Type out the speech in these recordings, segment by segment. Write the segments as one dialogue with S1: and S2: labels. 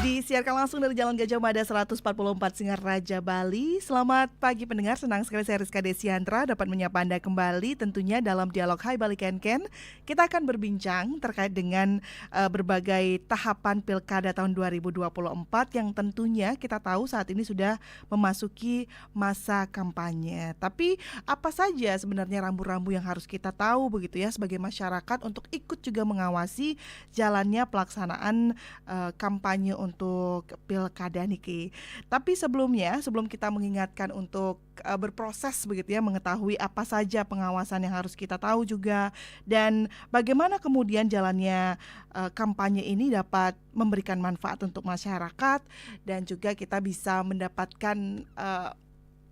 S1: Disiarkan langsung dari Jalan Gajah Mada 144 Singaraja, Bali. Selamat pagi pendengar, senang sekali saya Rizka Desiandra dapat menyapa Anda kembali tentunya dalam dialog Hai Bali Ken. Kita akan berbincang terkait dengan berbagai tahapan Pilkada tahun 2024 yang tentunya kita tahu saat ini sudah memasuki masa kampanye. Tapi apa saja sebenarnya rambu-rambu yang harus kita tahu begitu ya sebagai masyarakat untuk ikut juga mengawasi jalannya pelaksanaan kampanye untuk pilkada niki. Tapi sebelum kita mengingatkan untuk berproses begitu ya, mengetahui apa saja pengawasan yang harus kita tahu juga dan bagaimana kemudian jalannya kampanye ini dapat memberikan manfaat untuk masyarakat dan juga kita bisa mendapatkan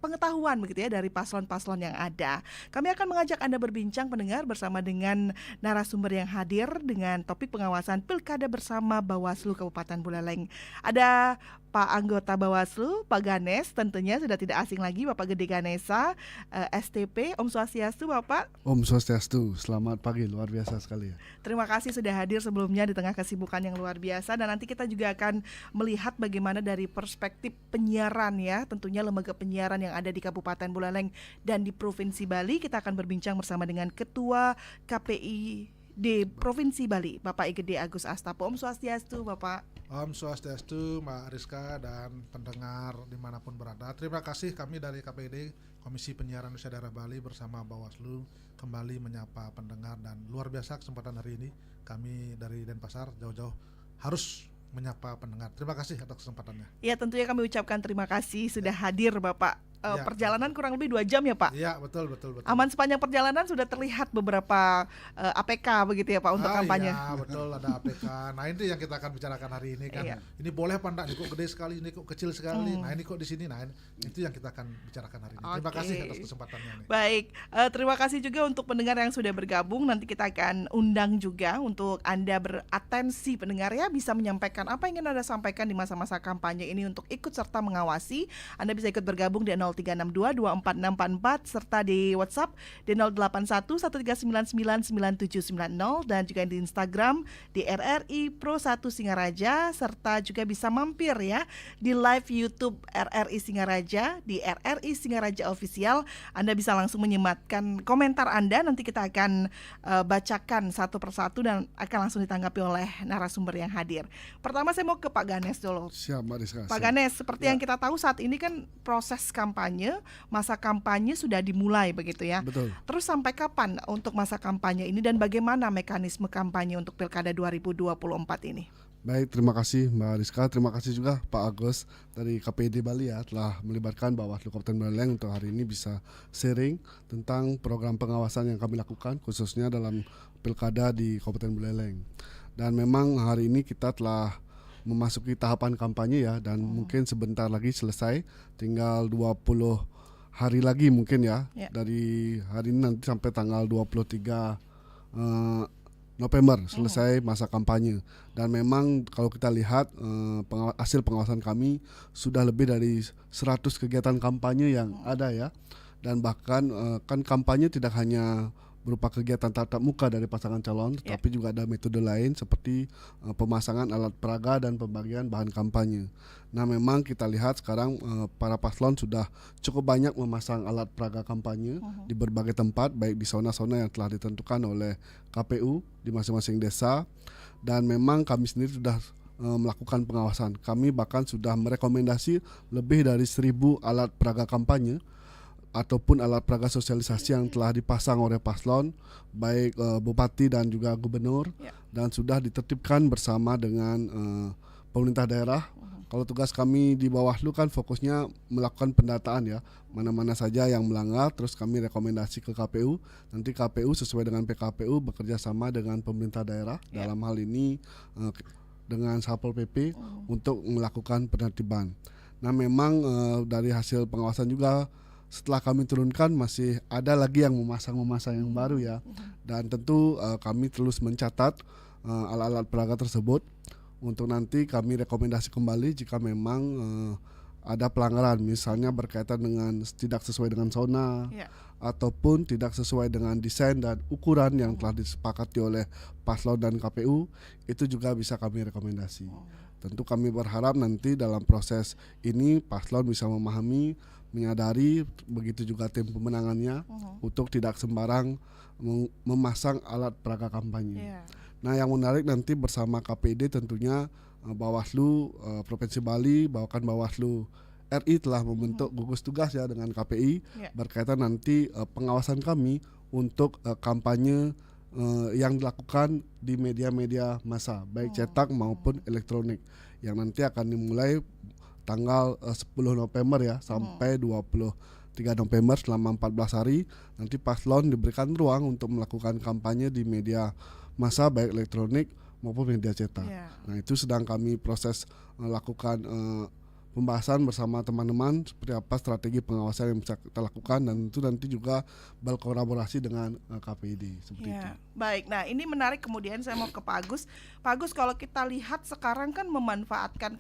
S1: pengetahuan begitu ya dari paslon-paslon yang ada. Kami akan mengajak Anda berbincang pendengar bersama dengan narasumber yang hadir dengan topik pengawasan Pilkada bersama Bawaslu Kabupaten Buleleng. Ada Pak Anggota Bawaslu, Pak Ganes, tentunya sudah tidak asing lagi Bapak Gede Ganesa, STP. Om Swastiastu Bapak.
S2: Om Swastiastu, selamat pagi, luar biasa sekali ya.
S1: Terima kasih sudah hadir sebelumnya di tengah kesibukan yang luar biasa dan nanti kita juga akan melihat bagaimana dari perspektif penyiaran ya, tentunya lembaga penyiaran yang ada di Kabupaten Buleleng dan di Provinsi Bali. Kita akan berbincang bersama dengan Ketua KPI di Provinsi Bali, Bapak Igede Agus Astapo. Om Swastiastu Bapak.
S3: Om Swastiastu, Mbak Rizka dan pendengar dimanapun berada. Terima kasih kami dari KPID, Komisi Penyiaran Indonesia Daerah Bali bersama Bawaslu kembali menyapa pendengar dan luar biasa kesempatan hari ini kami dari Denpasar jauh-jauh harus menyapa pendengar. Terima kasih atas kesempatannya.
S1: Ya tentunya kami ucapkan terima kasih sudah hadir Bapak. Perjalanan kurang lebih 2 jam ya Pak?
S3: Iya betul.
S1: Aman sepanjang perjalanan sudah terlihat beberapa APK begitu ya Pak untuk kampanye.
S3: Iya betul, ada APK. Nah ini yang kita akan bicarakan hari ini kan.
S1: Iya.
S3: Ini boleh apa enggak? Ini kok gede sekali, ini kok kecil sekali. Nah ini kok di sini. Nah itu yang kita akan bicarakan hari ini. Terima kasih atas kesempatannya nih.
S1: Baik, terima kasih juga untuk pendengar yang sudah bergabung. Nanti kita akan undang juga untuk Anda beratensi pendengar ya, bisa menyampaikan apa yang ingin Anda sampaikan di masa-masa kampanye ini untuk ikut serta mengawasi. Anda bisa ikut bergabung di 0362246644 serta di WhatsApp di 081139999790 dan juga di Instagram di RRI Pro 1 Singaraja serta juga bisa mampir ya di live YouTube RRI Singaraja di RRI Singaraja Official. Anda bisa langsung menyematkan komentar Anda, nanti kita akan bacakan satu persatu dan akan langsung ditanggapi oleh narasumber yang hadir. Pertama saya mau ke Pak Ganes dulu.
S2: Siap Mbak Rizka.
S1: Pak Ganes, seperti yang kita tahu saat ini kan proses kampanye, masa kampanye sudah dimulai begitu ya.
S2: Betul.
S1: Terus sampai kapan untuk masa kampanye ini dan bagaimana mekanisme kampanye untuk Pilkada 2024 ini?
S2: Baik, terima kasih Mbak Rizka. Terima kasih juga Pak Agus dari KPID Bali ya telah melibatkan Bawaslu Kabupaten Buleleng untuk hari ini bisa sharing tentang program pengawasan yang kami lakukan khususnya dalam Pilkada di Kabupaten Buleleng. Dan memang hari ini kita telah memasuki tahapan kampanye ya dan mungkin sebentar lagi selesai, tinggal 20 hari lagi mungkin ya. Dari hari ini nanti sampai tanggal 23 November selesai masa kampanye. Dan memang kalau kita lihat hasil pengawasan kami sudah lebih dari 100 kegiatan kampanye yang ada ya. Dan bahkan kan kampanye tidak hanya berupa kegiatan tatap muka dari pasangan calon, tetapi juga ada metode lain seperti pemasangan alat peraga dan pembagian bahan kampanye. Nah memang kita lihat sekarang para paslon sudah cukup banyak memasang alat peraga kampanye di berbagai tempat, baik di zona-zona yang telah ditentukan oleh KPU di masing-masing desa. Dan memang kami sendiri sudah melakukan pengawasan. Kami bahkan sudah merekomendasi lebih dari 1.000 alat peraga kampanye ataupun alat peraga sosialisasi yang telah dipasang oleh paslon, baik bupati dan juga gubernur, dan sudah ditertibkan bersama dengan pemerintah daerah. Kalau tugas kami di Bawaslu kan fokusnya melakukan pendataan ya, mana-mana saja yang melanggar, terus kami rekomendasi ke KPU. Nanti KPU sesuai dengan PKPU bekerja sama dengan pemerintah daerah, dalam hal ini dengan Satpol PP untuk melakukan penertiban. Nah memang dari hasil pengawasan juga setelah kami turunkan masih ada lagi yang memasang yang baru ya. Dan tentu kami terus mencatat alat-alat peraga tersebut untuk nanti kami rekomendasi kembali jika memang ada pelanggaran, misalnya berkaitan dengan tidak sesuai dengan zona
S1: Ya.
S2: ataupun tidak sesuai dengan desain dan ukuran yang telah disepakati oleh paslon dan KPU, itu juga bisa kami rekomendasi. Tentu kami berharap nanti dalam proses ini paslon bisa memahami, menyadari, begitu juga tim pemenangannya untuk tidak sembarang memasang alat peraga kampanye.
S1: Ya.
S2: Nah, yang menarik nanti bersama KPID tentunya Bawaslu Provinsi Bali, bahkan Bawaslu RI telah membentuk gugus tugas ya dengan KPI berkaitan nanti pengawasan kami untuk kampanye yang dilakukan di media-media massa, baik cetak maupun elektronik, yang nanti akan dimulai tanggal 10 November ya sampai 23 November selama 14 hari. Nanti paslon diberikan ruang untuk melakukan kampanye di media massa baik elektronik maupun media cetak. Nah, itu sedang kami proses lakukan pembahasan bersama teman-teman seperti apa strategi pengawasan yang bisa kita lakukan, dan itu nanti juga berkolaborasi dengan KPID seperti itu.
S1: Baik, nah ini menarik, kemudian saya mau ke Pak Agus. Pak Agus, kalau kita lihat sekarang kan memanfaatkan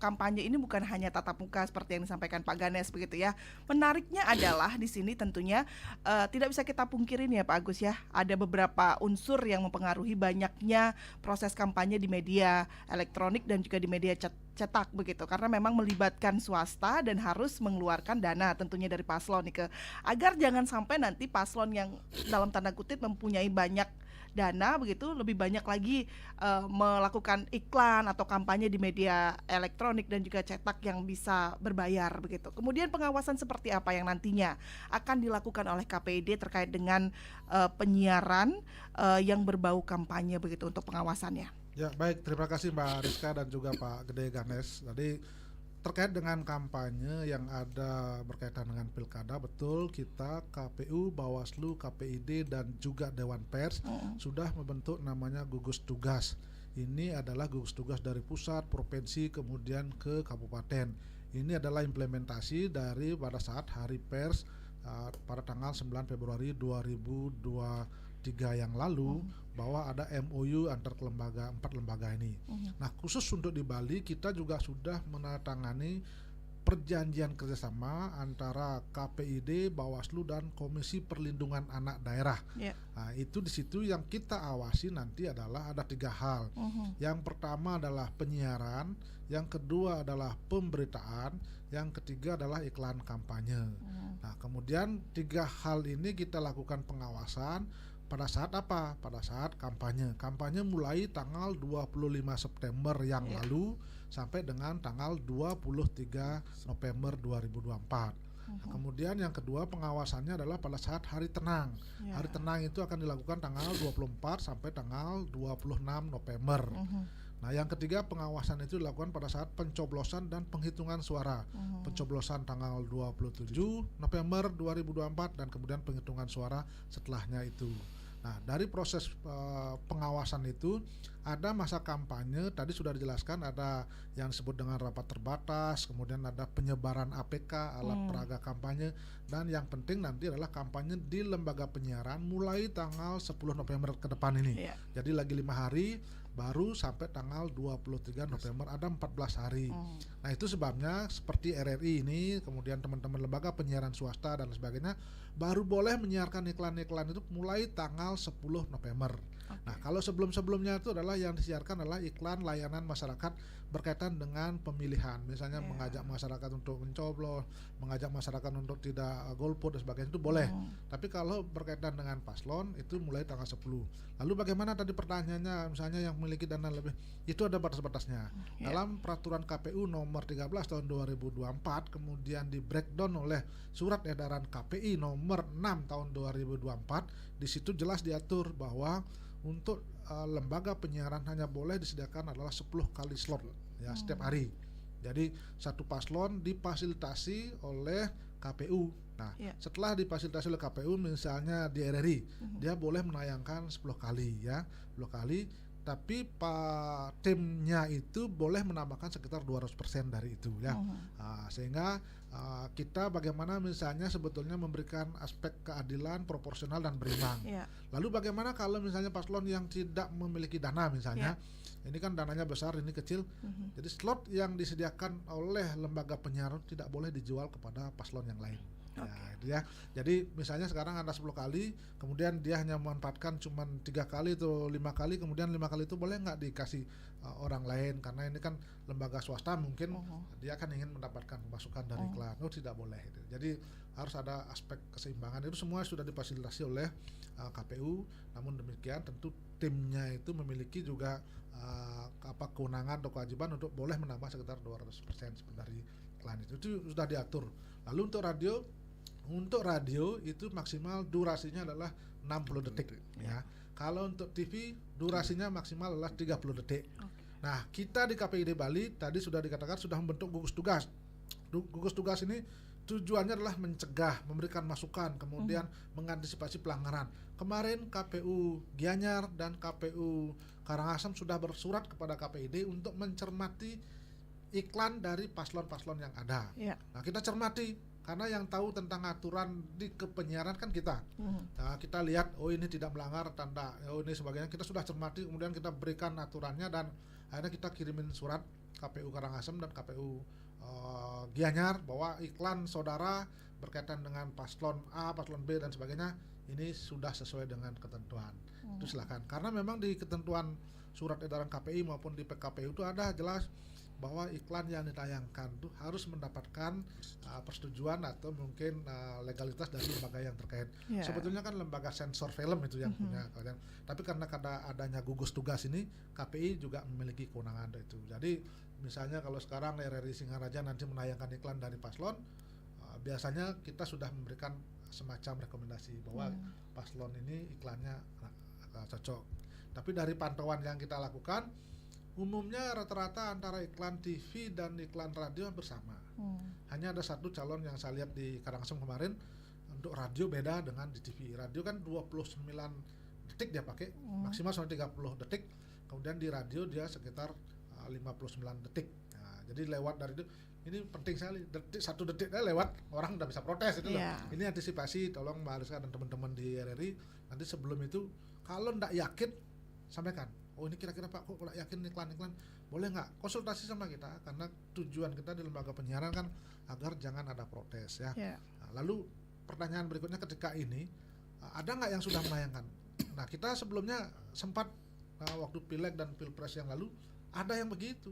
S1: kampanye ini bukan hanya tatap muka seperti yang disampaikan Pak Ganes begitu ya. Menariknya adalah di sini tentunya tidak bisa kita pungkirin ya Pak Agus ya, ada beberapa unsur yang mempengaruhi banyaknya proses kampanye di media elektronik dan juga di media cetak begitu, karena memang melibatkan swasta dan harus mengeluarkan dana tentunya dari paslon nih, agar jangan sampai nanti paslon yang dalam tanda kutip mempunyai banyak dana begitu lebih banyak lagi melakukan iklan atau kampanye di media elektronik dan juga cetak yang bisa berbayar begitu. Kemudian pengawasan seperti apa yang nantinya akan dilakukan oleh KPID terkait dengan penyiaran yang berbau kampanye begitu untuk pengawasannya?
S3: Ya, baik, terima kasih Mbak Rizka dan juga Pak Gede Ganes. Tadi terkait dengan kampanye yang ada berkaitan dengan pilkada, betul kita KPU, Bawaslu, KPID dan juga Dewan Pers sudah membentuk namanya gugus tugas. Ini adalah gugus tugas dari pusat, provinsi, kemudian ke kabupaten. Ini adalah implementasi dari pada saat Hari Pers pada tanggal 9 Februari 2023 yang lalu, bahwa ada MOU antar empat lembaga ini. Nah, khusus untuk di Bali kita juga sudah menandatangani perjanjian kerjasama antara KPID, Bawaslu dan Komisi Perlindungan Anak Daerah. Nah, itu di situ yang kita awasi nanti adalah ada 3 hal. Yang pertama adalah penyiaran, yang kedua adalah pemberitaan, yang ketiga adalah iklan kampanye. Nah, kemudian 3 hal ini kita lakukan pengawasan pada saat apa? Pada saat kampanye. Kampanye mulai tanggal 25 September yang lalu sampai dengan tanggal 23 November 2024. Nah, kemudian yang kedua pengawasannya adalah pada saat hari tenang. Hari tenang itu akan dilakukan tanggal 24 sampai tanggal 26 November. Nah, yang ketiga pengawasan itu dilakukan pada saat pencoblosan dan penghitungan suara. Pencoblosan tanggal 27 November 2024 dan kemudian penghitungan suara setelahnya itu. Nah, dari proses pengawasan itu ada masa kampanye, tadi sudah dijelaskan, ada yang disebut dengan rapat terbatas, kemudian ada penyebaran APK, alat peraga kampanye, dan yang penting nanti adalah kampanye di lembaga penyiaran mulai tanggal 10 November ke depan ini. Jadi lagi 5 hari baru sampai tanggal 23 November, ada 14 hari. Nah, itu sebabnya seperti RRI ini, kemudian teman-teman lembaga penyiaran swasta dan sebagainya baru boleh menyiarkan iklan-iklan itu mulai tanggal 10 November. Nah, kalau sebelum-sebelumnya itu adalah yang disiarkan adalah iklan layanan masyarakat berkaitan dengan pemilihan, misalnya mengajak masyarakat untuk mencoblos, mengajak masyarakat untuk tidak golput dan sebagainya, itu boleh. Tapi kalau berkaitan dengan paslon itu mulai tanggal 10. Lalu bagaimana tadi pertanyaannya, misalnya yang memiliki dana lebih, itu ada batas-batasnya. Dalam peraturan KPU nomor 13 tahun 2024, kemudian di breakdown oleh surat edaran KPI nomor 6 tahun 2024, di situ jelas diatur bahwa untuk lembaga penyiaran hanya boleh disediakan adalah 10 kali slot ya setiap hari. Jadi satu paslon difasilitasi oleh KPU. Nah, setelah difasilitasi oleh KPU, misalnya di RRI, dia boleh menayangkan 10 kali ya, 10 kali. tapi timnya itu boleh menambahkan sekitar 200% dari itu ya. Sehingga kita bagaimana misalnya sebetulnya memberikan aspek keadilan, proporsional dan berimbang. Lalu bagaimana kalau misalnya paslon yang tidak memiliki dana misalnya, ini kan dananya besar, ini kecil. Jadi slot yang disediakan oleh lembaga penyiaran tidak boleh dijual kepada paslon yang lain. Ya. Jadi misalnya sekarang ada 10 kali, kemudian dia hanya memanfaatkan cuma 3 kali atau 5 kali, kemudian 5 kali itu boleh nggak dikasih orang lain, karena ini kan lembaga swasta, mungkin dia kan ingin mendapatkan pemasukan dari iklan. Tidak boleh gitu. Jadi harus ada aspek keseimbangan. Itu semua sudah difasilitasi oleh KPU. Namun demikian tentu timnya itu memiliki juga kewenangan atau kewajiban untuk boleh menambah sekitar 200% dari iklan itu sudah diatur. Lalu untuk radio itu maksimal durasinya adalah 60 detik ya. Kalau untuk TV durasinya maksimal adalah 30 detik. Nah, kita di KPID Bali tadi sudah dikatakan sudah membentuk gugus tugas. Gugus tugas ini tujuannya adalah mencegah, memberikan masukan, kemudian mengantisipasi pelanggaran. Kemarin KPU Gianyar dan KPU Karangasem sudah bersurat kepada KPID untuk mencermati iklan dari paslon-paslon yang ada. Nah, kita cermati, karena yang tahu tentang aturan di kepenyiaran kan kita. Nah, kita lihat, oh ini tidak melanggar tanda, oh ini sebagainya, kita sudah cermati, kemudian kita berikan aturannya dan akhirnya kita kirimin surat KPU Karangasem dan KPU Gianyar bahwa iklan saudara berkaitan dengan paslon A, paslon B dan sebagainya ini sudah sesuai dengan ketentuan. Itu silakan. Karena memang di ketentuan surat edaran KPI maupun di PKPU itu ada jelas bahwa iklan yang ditayangkan itu harus mendapatkan persetujuan atau mungkin legalitas dari lembaga yang terkait. Sebetulnya kan lembaga sensor film itu yang punya. Tapi karena adanya gugus tugas ini, KPI juga memiliki kewenangan itu. Jadi misalnya kalau sekarang RRI Singaraja nanti menayangkan iklan dari paslon, biasanya kita sudah memberikan semacam rekomendasi bahwa paslon ini iklannya cocok. Tapi dari pantauan yang kita lakukan, umumnya rata-rata antara iklan TV dan iklan radio bersama. Hanya ada satu calon yang saya lihat di Karangasem kemarin, untuk radio beda dengan di TV. Radio kan 29 detik dia pakai, maksimal sampai 30 detik. Kemudian di radio dia sekitar 59 detik. Nah, jadi lewat dari itu, ini penting sekali. Satu detiknya lewat, orang udah bisa protes itu loh. Ini antisipasi, tolong Mbak Ariska dan teman-teman di RRI, nanti sebelum itu kalau nggak yakin sampaikan. Oh ini kira-kira Pak kok yakin iklan-iklan boleh nggak konsultasi sama kita, karena tujuan kita di lembaga penyiaran kan agar jangan ada protes ya. Nah, lalu pertanyaan berikutnya ketika ini ada nggak yang sudah menayangkan? Nah kita sebelumnya sempat waktu Pileg dan Pilpres yang lalu ada yang begitu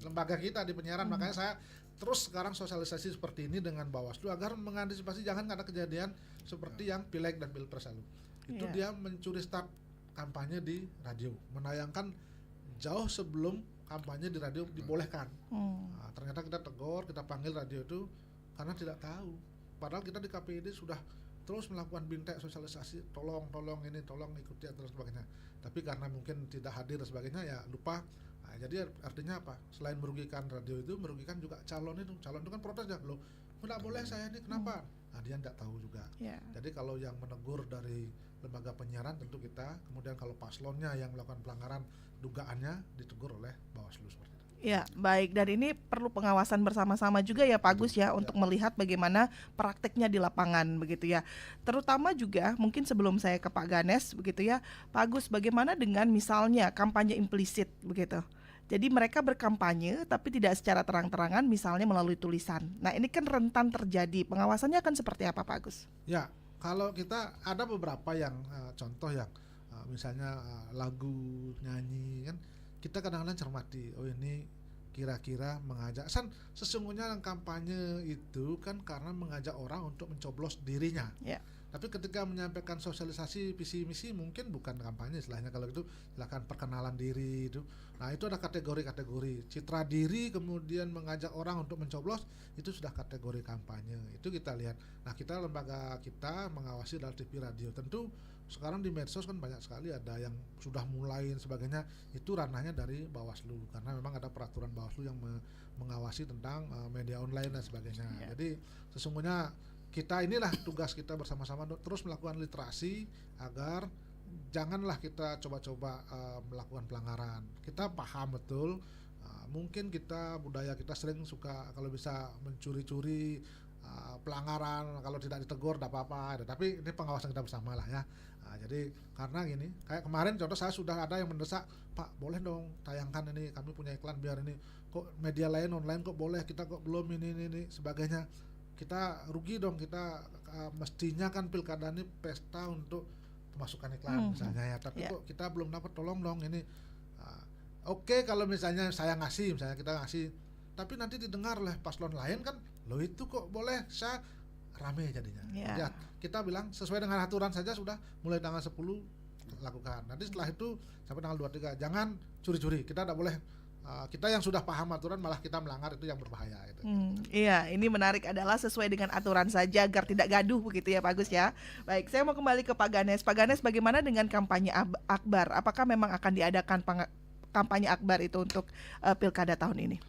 S3: lembaga kita di penyiaran, makanya saya terus sekarang sosialisasi seperti ini dengan Bawaslu agar mengantisipasi jangan ada kejadian seperti yang Pileg dan Pilpres lalu. Itu dia mencuri start kampanye di radio, menayangkan jauh sebelum kampanye di radio dibolehkan. Nah, ternyata kita tegur, kita panggil radio itu karena tidak tahu. Padahal kita di KPID sudah terus melakukan bintek sosialisasi, tolong ini, tolong ikuti dan sebagainya. Tapi karena mungkin tidak hadir dan sebagainya ya lupa. Nah, jadi artinya apa? Selain merugikan radio itu, merugikan juga calon itu. Calon itu kan protes ya, loh, nggak boleh saya ini, kenapa? Nah, dia nggak tahu juga. Jadi kalau yang menegur dari lembaga penyiaran tentu kita, kemudian kalau paslonnya yang melakukan pelanggaran dugaannya ditegur oleh Bawaslu seperti itu.
S1: Ya, baik. Dan ini perlu pengawasan bersama-sama juga ya Pak Agus ya, untuk melihat bagaimana prakteknya di lapangan begitu ya. Terutama juga mungkin sebelum saya ke Pak Ganes begitu ya, Pak Agus, bagaimana dengan misalnya kampanye implisit begitu. Jadi mereka berkampanye tapi tidak secara terang-terangan, misalnya melalui tulisan. Nah ini kan rentan terjadi, pengawasannya akan seperti apa Pak Agus?
S3: Ya, kalau kita ada beberapa yang contoh yang misalnya lagu, nyanyi kan, kita kadang-kadang cermati, oh ini kira-kira mengajak, sesungguhnya yang kampanye itu kan karena mengajak orang untuk mencoblos dirinya. Tapi ketika menyampaikan sosialisasi visi misi mungkin bukan kampanye istilahnya, kalau itu silakan perkenalan diri itu. Nah itu ada kategori-kategori, citra diri kemudian mengajak orang untuk mencoblos, itu sudah kategori kampanye. Itu kita lihat. Nah kita lembaga kita mengawasi dari TV radio. Tentu sekarang di medsos kan banyak sekali ada yang sudah mulai dan sebagainya, itu ranahnya dari Bawaslu karena memang ada peraturan Bawaslu yang mengawasi tentang media online dan sebagainya. Jadi sesungguhnya kita inilah tugas kita bersama-sama terus melakukan literasi agar janganlah kita coba-coba melakukan pelanggaran. Kita paham betul, mungkin budaya kita sering suka kalau bisa mencuri-curi pelanggaran, kalau tidak ditegur tidak apa-apa. Tapi ini pengawasan kita bersama lah ya. Jadi karena gini, kayak kemarin contoh saya sudah ada yang mendesak, Pak boleh dong tayangkan ini, kami punya iklan biar ini, kok media lain online kok boleh, kita kok belum ini sebagainya. Kita rugi dong, kita mestinya kan pilkada ini pesta untuk pemasukan iklan misalnya ya, tapi kok kita belum dapat, tolong dong ini. Oke, kalau misalnya saya ngasih, misalnya kita ngasih, tapi nanti didengar oleh paslon lain kan, loh itu kok boleh, saya rame jadinya. Ya, kita bilang sesuai dengan aturan saja sudah mulai tanggal 10 lakukan. Nanti setelah itu sampai tanggal 23 jangan curi-curi. Kita tidak boleh, kita yang sudah paham aturan malah kita melanggar, itu yang berbahaya itu.
S1: Iya, ini menarik adalah sesuai dengan aturan saja agar tidak gaduh begitu ya Pak Agus ya. Baik, saya mau kembali ke Pak Ganes. Pak Ganes, bagaimana dengan kampanye akbar? Apakah memang akan diadakan kampanye akbar itu untuk pilkada tahun ini?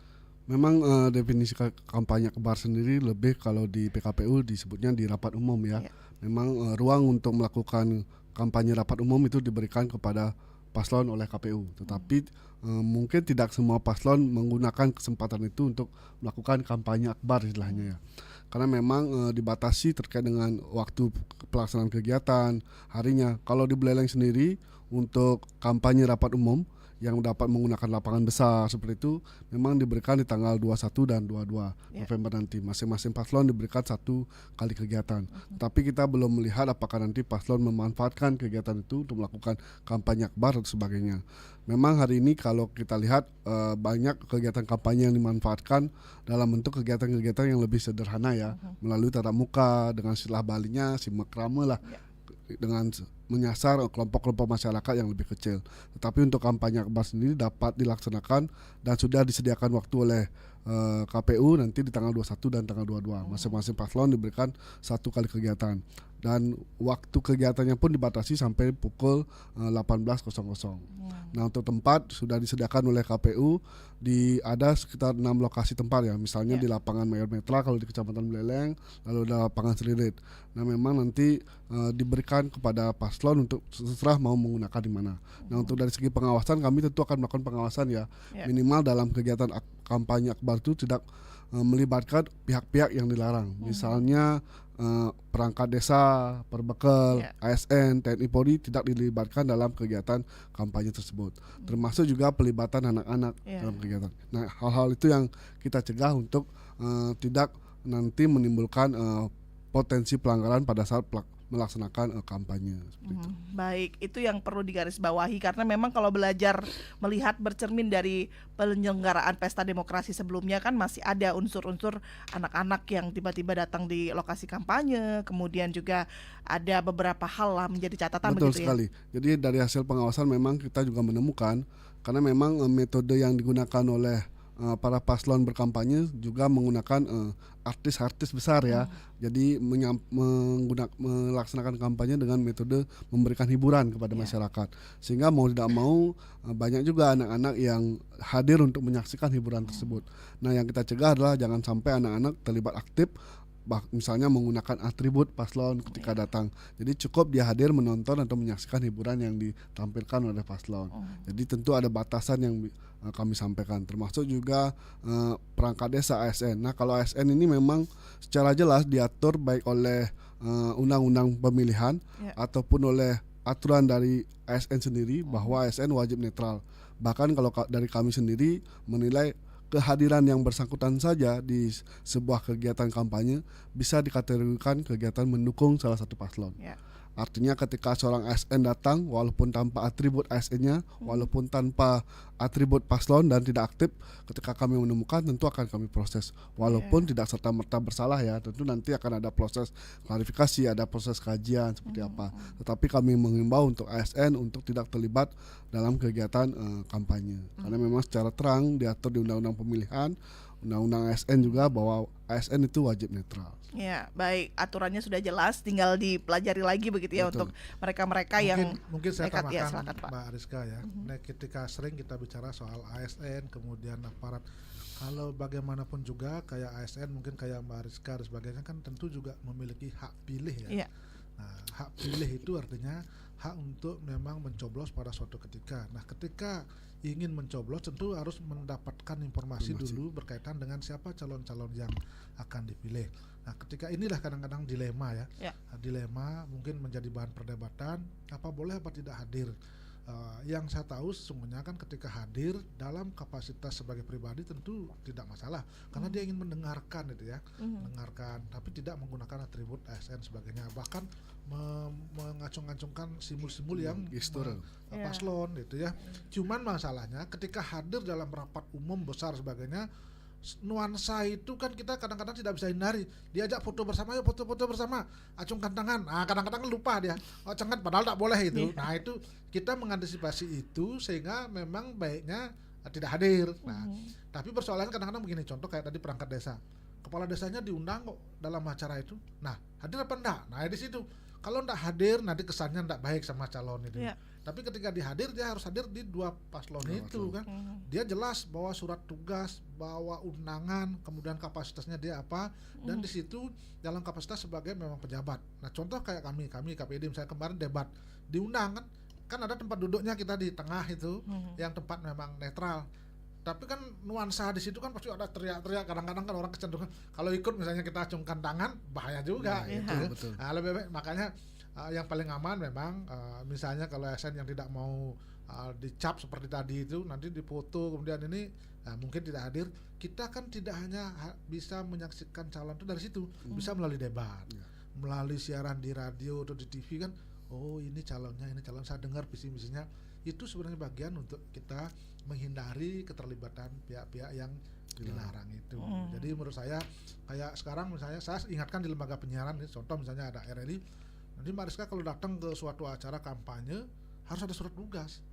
S2: Memang definisi kampanye akbar sendiri lebih kalau di PKPU disebutnya di rapat umum ya. Memang ruang untuk melakukan kampanye rapat umum itu diberikan kepada paslon oleh KPU. Tetapi mungkin tidak semua paslon menggunakan kesempatan itu untuk melakukan kampanye akbar istilahnya ya. Karena memang dibatasi terkait dengan waktu pelaksanaan kegiatan, harinya. Kalau di Buleleng sendiri untuk kampanye rapat umum yang dapat menggunakan lapangan besar seperti itu memang diberikan di tanggal 21 dan 22 November nanti. Masing-masing paslon diberikan 1 kali kegiatan. Tapi kita belum melihat apakah nanti paslon memanfaatkan kegiatan itu untuk melakukan kampanye akbar atau sebagainya. Memang hari ini kalau kita lihat banyak kegiatan kampanye yang dimanfaatkan dalam bentuk kegiatan-kegiatan yang lebih sederhana ya, melalui tatap muka dengan istilah Balinya simakrame lah. Dengan menyasar kelompok-kelompok masyarakat yang lebih kecil. Tetapi untuk kampanye akbar sendiri dapat dilaksanakan dan sudah disediakan waktu oleh KPU nanti di tanggal 21 dan tanggal 22. Masing-masing paslon diberikan 1 kali kegiatan. Dan waktu kegiatannya pun dibatasi sampai pukul 18.00. Nah, untuk tempat sudah disediakan oleh KPU ada sekitar 6 lokasi tempat ya. Misalnya di lapangan Mayor Metra kalau di Kecamatan Buleleng, lalu ada lapangan Seririt. Nah, memang nanti diberikan kepada paslon untuk terserah mau menggunakan di mana. Nah, untuk dari segi pengawasan kami tentu akan melakukan pengawasan ya. Minimal dalam kegiatan kampanye akbar itu tidak melibatkan pihak-pihak yang dilarang. Misalnya perangkat desa, Perbekel, ASN, TNI Polri tidak dilibatkan dalam kegiatan kampanye tersebut. Termasuk juga pelibatan anak-anak dalam kegiatan. Nah, hal-hal itu yang kita cegah untuk tidak nanti menimbulkan potensi pelanggaran pada saat melaksanakan kampanye seperti itu.
S1: Baik, itu yang perlu digarisbawahi karena memang kalau belajar melihat bercermin dari penyelenggaraan pesta demokrasi sebelumnya kan masih ada unsur-unsur anak-anak yang tiba-tiba datang di lokasi kampanye, kemudian juga ada beberapa hal lah menjadi catatan.
S2: Betul
S1: begitu
S2: sekali. Jadi dari hasil pengawasan memang kita juga menemukan karena memang metode yang digunakan oleh para paslon berkampanye juga menggunakan artis-artis besar ya. Jadi melaksanakan kampanye dengan metode memberikan hiburan kepada masyarakat. Sehingga mau tidak mau banyak juga anak-anak yang hadir untuk menyaksikan hiburan tersebut. Nah, yang kita cegah adalah jangan sampai anak-anak terlibat aktif misalnya menggunakan atribut paslon ketika datang. Jadi cukup dia hadir menonton atau menyaksikan hiburan yang ditampilkan oleh paslon. Jadi tentu ada batasan yang kami sampaikan, termasuk juga perangkat desa ASN. Nah, kalau ASN ini memang secara jelas diatur baik oleh undang-undang pemilihan ataupun oleh aturan dari ASN sendiri bahwa ASN wajib netral. Bahkan kalau dari kami sendiri menilai kehadiran yang bersangkutan saja di sebuah kegiatan kampanye bisa dikategorikan kegiatan mendukung salah satu paslon. Artinya ketika seorang ASN datang walaupun tanpa atribut ASN-nya, walaupun tanpa atribut paslon dan tidak aktif, ketika kami menemukan tentu akan kami proses. Walaupun tidak serta-merta bersalah ya, tentu nanti akan ada proses klarifikasi, ada proses kajian seperti apa. Tetapi kami mengimbau untuk ASN untuk tidak terlibat dalam kegiatan kampanye. Karena memang secara terang diatur di Undang-Undang Pemilihan, Undang-Undang ASN juga bahwa ASN itu wajib netral.
S1: Ya, baik, aturannya sudah jelas, tinggal dipelajari lagi begitu ya. Betul. Untuk mereka-mereka yang
S3: mungkin saya
S1: nekat,
S3: tambahkan
S1: Pak.
S3: Mbak Rizka ya. Nah, ketika sering kita bicara soal ASN kemudian aparat, kalau bagaimanapun juga kayak ASN mungkin kayak Mbak Rizka dan sebagainya kan tentu juga memiliki hak pilih ya. Nah, hak pilih itu artinya hak untuk memang mencoblos pada suatu ketika. Nah, ketika ingin mencoblos tentu harus mendapatkan informasi dulu berkaitan dengan siapa calon-calon yang akan dipilih. Nah, ketika inilah kadang-kadang dilema ya. Dilema mungkin menjadi bahan perdebatan, apa boleh apa tidak hadir. Yang saya tahu sesungguhnya kan ketika hadir dalam kapasitas sebagai pribadi tentu tidak masalah karena dia ingin mendengarkan itu ya, mendengarkan tapi tidak menggunakan atribut ASN sebagainya, bahkan mengacung-acungkan simbol-simbol yang paslon gitu ya. Cuman masalahnya ketika hadir dalam rapat umum besar sebagainya, nuansa itu kan kita kadang-kadang tidak bisa hindari. Diajak foto bersama, yuk foto-foto bersama, acungkan tangan. Nah, kadang-kadang lupa dia, acungkan padahal tak boleh itu. Nah, itu kita mengantisipasi itu sehingga memang baiknya tidak hadir. Nah, tapi persoalannya kadang-kadang begini, contoh kayak tadi perangkat desa. Kepala desanya diundang kok dalam acara itu. Nah, hadir apa enggak? Nah, di situ. Kalau enggak hadir nanti kesannya enggak baik sama calon itu. Tapi ketika dihadir dia harus hadir di dua paslon itu kan. Dia jelas bawa surat tugas, bawa undangan, kemudian kapasitasnya dia apa, dan di situ dalam kapasitas sebagai memang pejabat. Nah, contoh kayak kami KPD misalnya kemarin debat diundang kan ada tempat duduknya kita di tengah itu, yang tempat memang netral. Tapi kan nuansa di situ kan pasti ada teriak-teriak, kadang-kadang kan orang kecenderungan kalau ikut misalnya kita acungkan tangan bahaya juga gitu. Nah, lebih baik makanya yang paling aman memang misalnya kalau ASN yang tidak mau dicap seperti tadi itu nanti dipoto kemudian ini mungkin tidak hadir, kita kan tidak hanya bisa menyaksikan calon itu dari situ, bisa melalui debat, melalui siaran di radio atau di TV kan, oh ini calonnya, ini calon, saya dengar visi misinya. Itu sebenarnya bagian untuk kita menghindari keterlibatan pihak-pihak yang dilarang itu. Jadi menurut saya kayak sekarang misalnya saya ingatkan di lembaga penyiaran, contoh misalnya ada RRI, nanti Mbak Rizka kalau datang ke suatu acara kampanye harus ada surat tugas.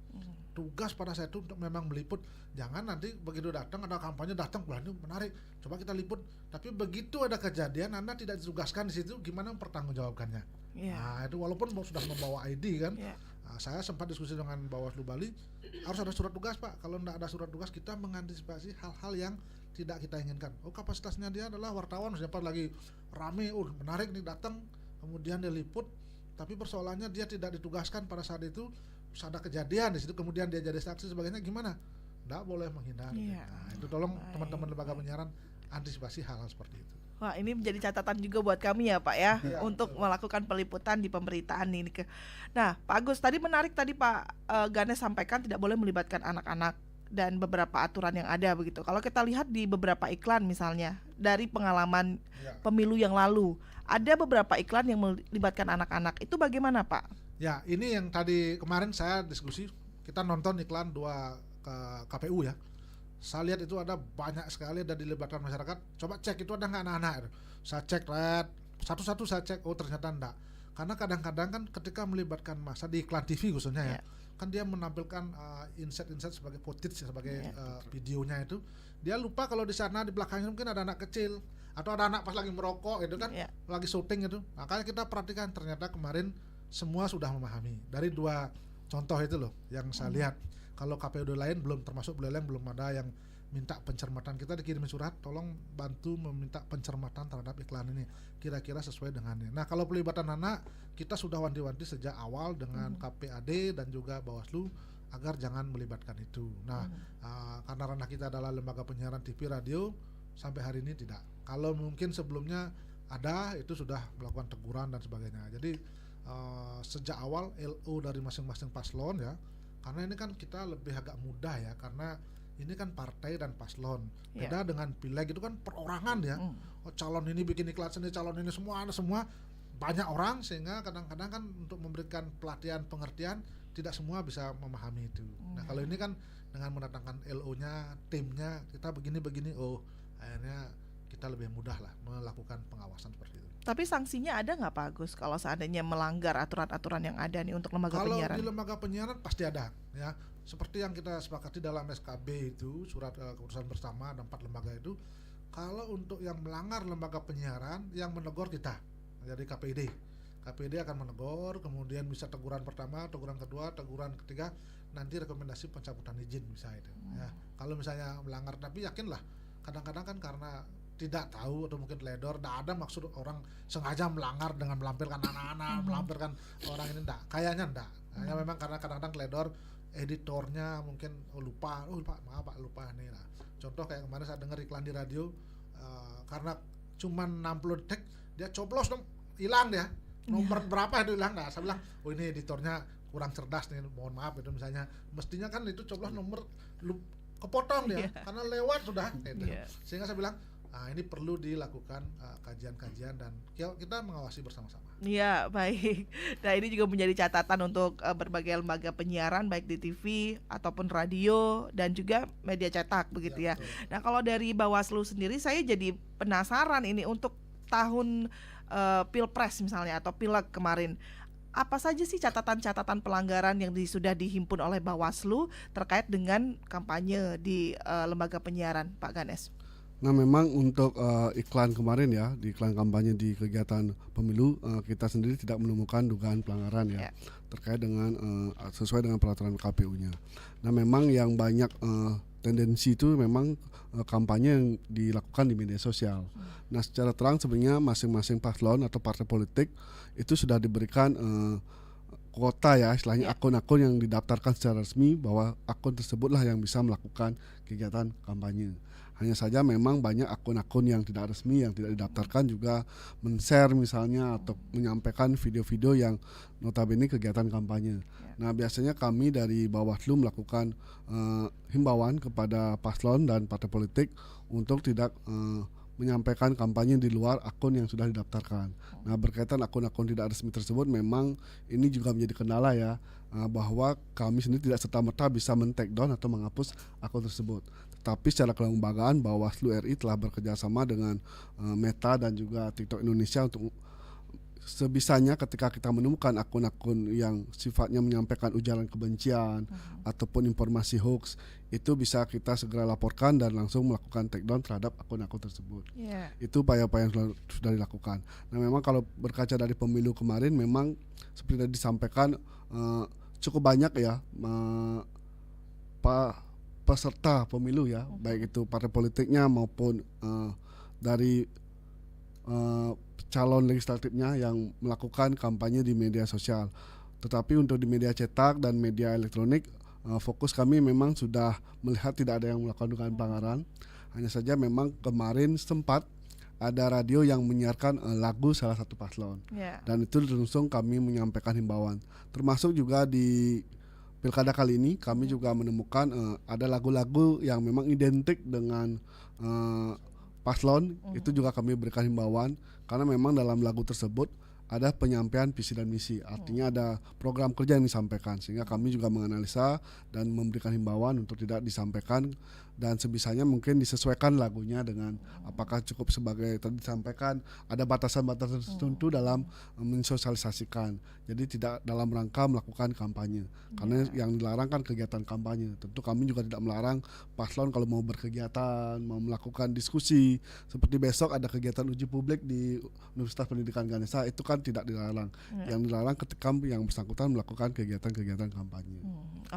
S3: Tugas pada saya itu untuk memang meliput, jangan nanti begitu datang ada kampanye datang ini menarik, coba kita liput, tapi begitu ada kejadian Anda tidak ditugaskan di situ, gimana mempertanggungjawabkannya? Nah, itu walaupun sudah membawa ID kan. Nah, saya sempat diskusi dengan Bawaslu Bali, harus ada surat tugas Pak. Kalau tidak ada surat tugas kita mengantisipasi hal-hal yang tidak kita inginkan. Oh, kapasitasnya dia adalah wartawan, siapa lagi rame, menarik nih datang, kemudian dia liput, tapi persoalannya dia tidak ditugaskan pada saat itu, ada kejadian di situ, kemudian dia jadi saksi sebagainya, gimana? Tidak boleh menghindari. Nah, itu tolong teman-teman lembaga penyiaran antisipasi hal-hal seperti itu.
S1: Wah, ini menjadi catatan juga buat kami ya Pak ya, untuk melakukan peliputan di pemberitaan ini. Nah, Pak Agus, tadi menarik tadi Pak Ganes sampaikan tidak boleh melibatkan anak-anak dan beberapa aturan yang ada begitu. Kalau kita lihat di beberapa iklan misalnya dari pengalaman pemilu yang lalu, ada beberapa iklan yang melibatkan anak-anak. Itu bagaimana Pak?
S3: Ya, ini yang tadi kemarin saya diskusi, kita nonton iklan dua KPU ya. Saya lihat itu ada banyak sekali ada dilibatkan masyarakat. Coba cek itu ada nggak anak-anak? Saya cek satu-satu, saya cek, oh ternyata enggak. Karena kadang-kadang kan ketika melibatkan massa di iklan TV khususnya ya, kan dia menampilkan insight sebagai footage sebagai videonya itu, dia lupa kalau di sana di belakangnya mungkin ada anak kecil atau ada anak pas lagi merokok itu kan, lagi syuting itu. Makanya kita perhatikan ternyata kemarin semua sudah memahami dari dua contoh itu loh yang saya lihat. Kalau KPU lain belum, termasuk Buleleng belum ada yang minta pencermatan. Kita dikirim surat, tolong bantu meminta pencermatan terhadap iklan ini, kira-kira sesuai dengannya. Nah, kalau pelibatan anak, kita sudah wanti-wanti sejak awal dengan KPAD dan juga Bawaslu agar jangan melibatkan itu. Nah, karena ranah kita adalah lembaga penyiaran TV radio, sampai hari ini tidak. Kalau mungkin sebelumnya ada, itu sudah melakukan teguran dan sebagainya. Jadi sejak awal LO dari masing-masing paslon ya, karena ini kan kita lebih agak mudah ya, karena ini kan partai dan paslon. Beda dengan pileg itu kan perorangan ya. Oh, calon ini bikin iklan sendiri, calon ini semua ada semua, banyak orang, sehingga kadang-kadang kan untuk memberikan pelatihan pengertian tidak semua bisa memahami itu. Nah, kalau ini kan dengan mendatangkan LO-nya, timnya, kita begini-begini, oh akhirnya kita lebih mudah lah melakukan pengawasan seperti itu.
S1: Tapi sanksinya ada nggak Pak Agus kalau seandainya melanggar aturan-aturan yang ada nih untuk lembaga penyiaran?
S3: Kalau di lembaga penyiaran pasti ada ya. Seperti yang kita sepakati dalam SKB itu, surat keputusan bersama ada 4 lembaga itu. Kalau untuk yang melanggar lembaga penyiaran, yang menegur kita, jadi KPD. KPD akan menegur, kemudian bisa teguran pertama, teguran kedua, teguran ketiga, nanti rekomendasi pencabutan izin bisa itu. Ya. Kalau misalnya melanggar, tapi yakinlah kadang-kadang kan karena tidak tahu atau mungkin teledor, tidak ada maksud orang sengaja melanggar dengan melampirkan anak-anak, melampirkan orang ini, enggak, kayaknya enggak. Hanya memang karena kadang-kadang teledor editornya mungkin lupa, maaf Pak lupa nih lah. Contoh kayak kemarin saya dengar iklan di radio, karena cuman 60 detik dia coblos dong, hilang dia. Nomor berapa itu hilang, nah saya bilang, oh ini editornya kurang cerdas nih, mohon maaf itu misalnya. Mestinya kan itu coblos nomor kepotong dia karena lewat sudah gitu. Sehingga saya bilang ini perlu dilakukan kajian-kajian dan kita mengawasi bersama-sama.
S1: Iya, baik. Nah, ini juga menjadi catatan untuk berbagai lembaga penyiaran baik di TV ataupun radio dan juga media cetak begitu ya.
S3: Betul.
S1: Nah, kalau dari Bawaslu sendiri saya jadi penasaran ini untuk tahun Pilpres misalnya atau Pileg kemarin. Apa saja sih catatan-catatan pelanggaran yang sudah dihimpun oleh Bawaslu terkait dengan kampanye di lembaga penyiaran, Pak Ganes?
S2: Nah memang untuk iklan kemarin ya, di iklan kampanye di kegiatan pemilu, kita sendiri tidak menemukan dugaan pelanggaran ya, terkait dengan sesuai dengan peraturan KPU-nya. Nah memang yang banyak tendensi itu memang kampanye yang dilakukan di media sosial. Nah secara terang sebenarnya masing-masing paslon atau partai politik itu sudah diberikan kuota ya, istilahnya akun-akun yang didaftarkan secara resmi bahwa akun tersebutlah yang bisa melakukan kegiatan kampanye. Hanya saja memang banyak akun-akun yang tidak resmi yang tidak didaftarkan juga men-share misalnya atau menyampaikan video-video yang notabene kegiatan kampanye. Nah biasanya kami dari Bawaslu melakukan himbauan kepada paslon dan partai politik untuk tidak menyampaikan kampanye di luar akun yang sudah didaftarkan. Nah berkaitan akun-akun tidak resmi tersebut memang ini juga menjadi kendala ya, bahwa kami sendiri tidak serta-merta bisa men-take down atau menghapus akun tersebut. Tetapi secara kelembagaan Bawaslu RI telah bekerjasama dengan Meta dan juga TikTok Indonesia untuk sebisanya ketika kita menemukan akun-akun yang sifatnya menyampaikan ujaran kebencian ataupun informasi hoax, itu bisa kita segera laporkan dan langsung melakukan take down terhadap akun-akun tersebut. Itu upaya-upaya yang sudah dilakukan. Nah memang kalau berkaca dari pemilu kemarin memang seperti tadi disampaikan cukup banyak ya peserta pemilu ya, baik itu partai politiknya maupun dari calon legislatifnya yang melakukan kampanye di media sosial. Tetapi untuk di media cetak dan media elektronik, fokus kami memang sudah melihat tidak ada yang melakukan dugaan pelanggaran. Hanya saja memang kemarin sempat ada radio yang menyiarkan lagu salah satu paslon, dan itu langsung kami menyampaikan himbauan. Termasuk juga di pilkada kali ini kami juga menemukan ada lagu-lagu yang memang identik dengan paslon, itu juga kami berikan himbauan karena memang dalam lagu tersebut ada penyampaian visi dan misi, artinya ada program kerja yang disampaikan, sehingga kami juga menganalisa dan memberikan himbauan untuk tidak disampaikan dan sebisanya mungkin disesuaikan lagunya dengan apakah cukup sebagai tadi disampaikan ada batasan-batasan tertentu dalam mensosialisasikan, jadi tidak dalam rangka melakukan kampanye karena yang dilarang kan kegiatan kampanye. Tentu kami juga tidak melarang paslon kalau mau berkegiatan, mau melakukan diskusi seperti besok ada kegiatan uji publik di Universitas Pendidikan Ganesha, itu kan tidak dilarang. Yang dilarang ketika yang bersangkutan melakukan kegiatan-kegiatan kampanye.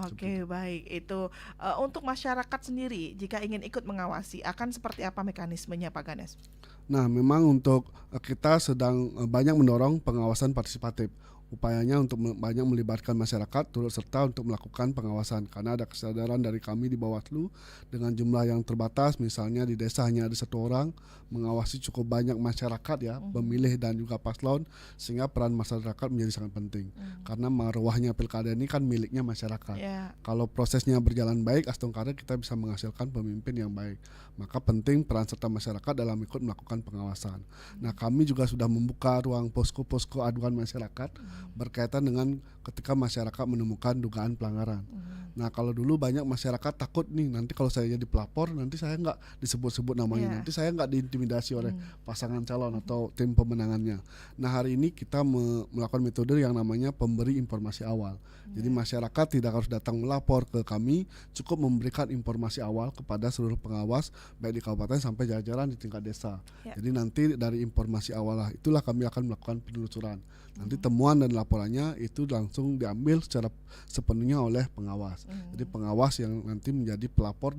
S1: Oke, baik. Itu untuk masyarakat sendiri jika ingin ikut mengawasi akan seperti apa mekanismenya Pak Ganes?
S2: Nah memang untuk kita sedang banyak mendorong pengawasan partisipatif. Upayanya untuk banyak melibatkan masyarakat turut serta untuk melakukan pengawasan karena ada kesadaran dari kami di Bawaslu dengan jumlah yang terbatas, misalnya di desa hanya ada 1 orang mengawasi cukup banyak masyarakat ya, pemilih dan juga paslon, sehingga peran masyarakat menjadi sangat penting karena marwahnya pilkada ini kan miliknya masyarakat. Kalau prosesnya berjalan baik, astungkara kita bisa menghasilkan pemimpin yang baik, maka penting peran serta masyarakat dalam ikut melakukan pengawasan. Nah kami juga sudah membuka ruang posko-posko aduan masyarakat berkaitan dengan ketika masyarakat menemukan dugaan pelanggaran. Nah kalau dulu banyak masyarakat takut nih, nanti kalau saya jadi pelapor nanti saya nggak disebut-sebut namanya, nanti saya nggak diintimidasi oleh pasangan calon atau tim pemenangannya. Nah hari ini kita melakukan metode yang namanya pemberi informasi awal. Jadi masyarakat tidak harus datang melapor ke kami, cukup memberikan informasi awal kepada seluruh pengawas baik di kabupaten sampai jajaran di tingkat desa. Jadi nanti dari informasi awal itulah kami akan melakukan penelusuran. Nanti temuan dan laporannya itu langsung diambil secara sepenuhnya oleh pengawas. Jadi pengawas yang nanti menjadi pelapor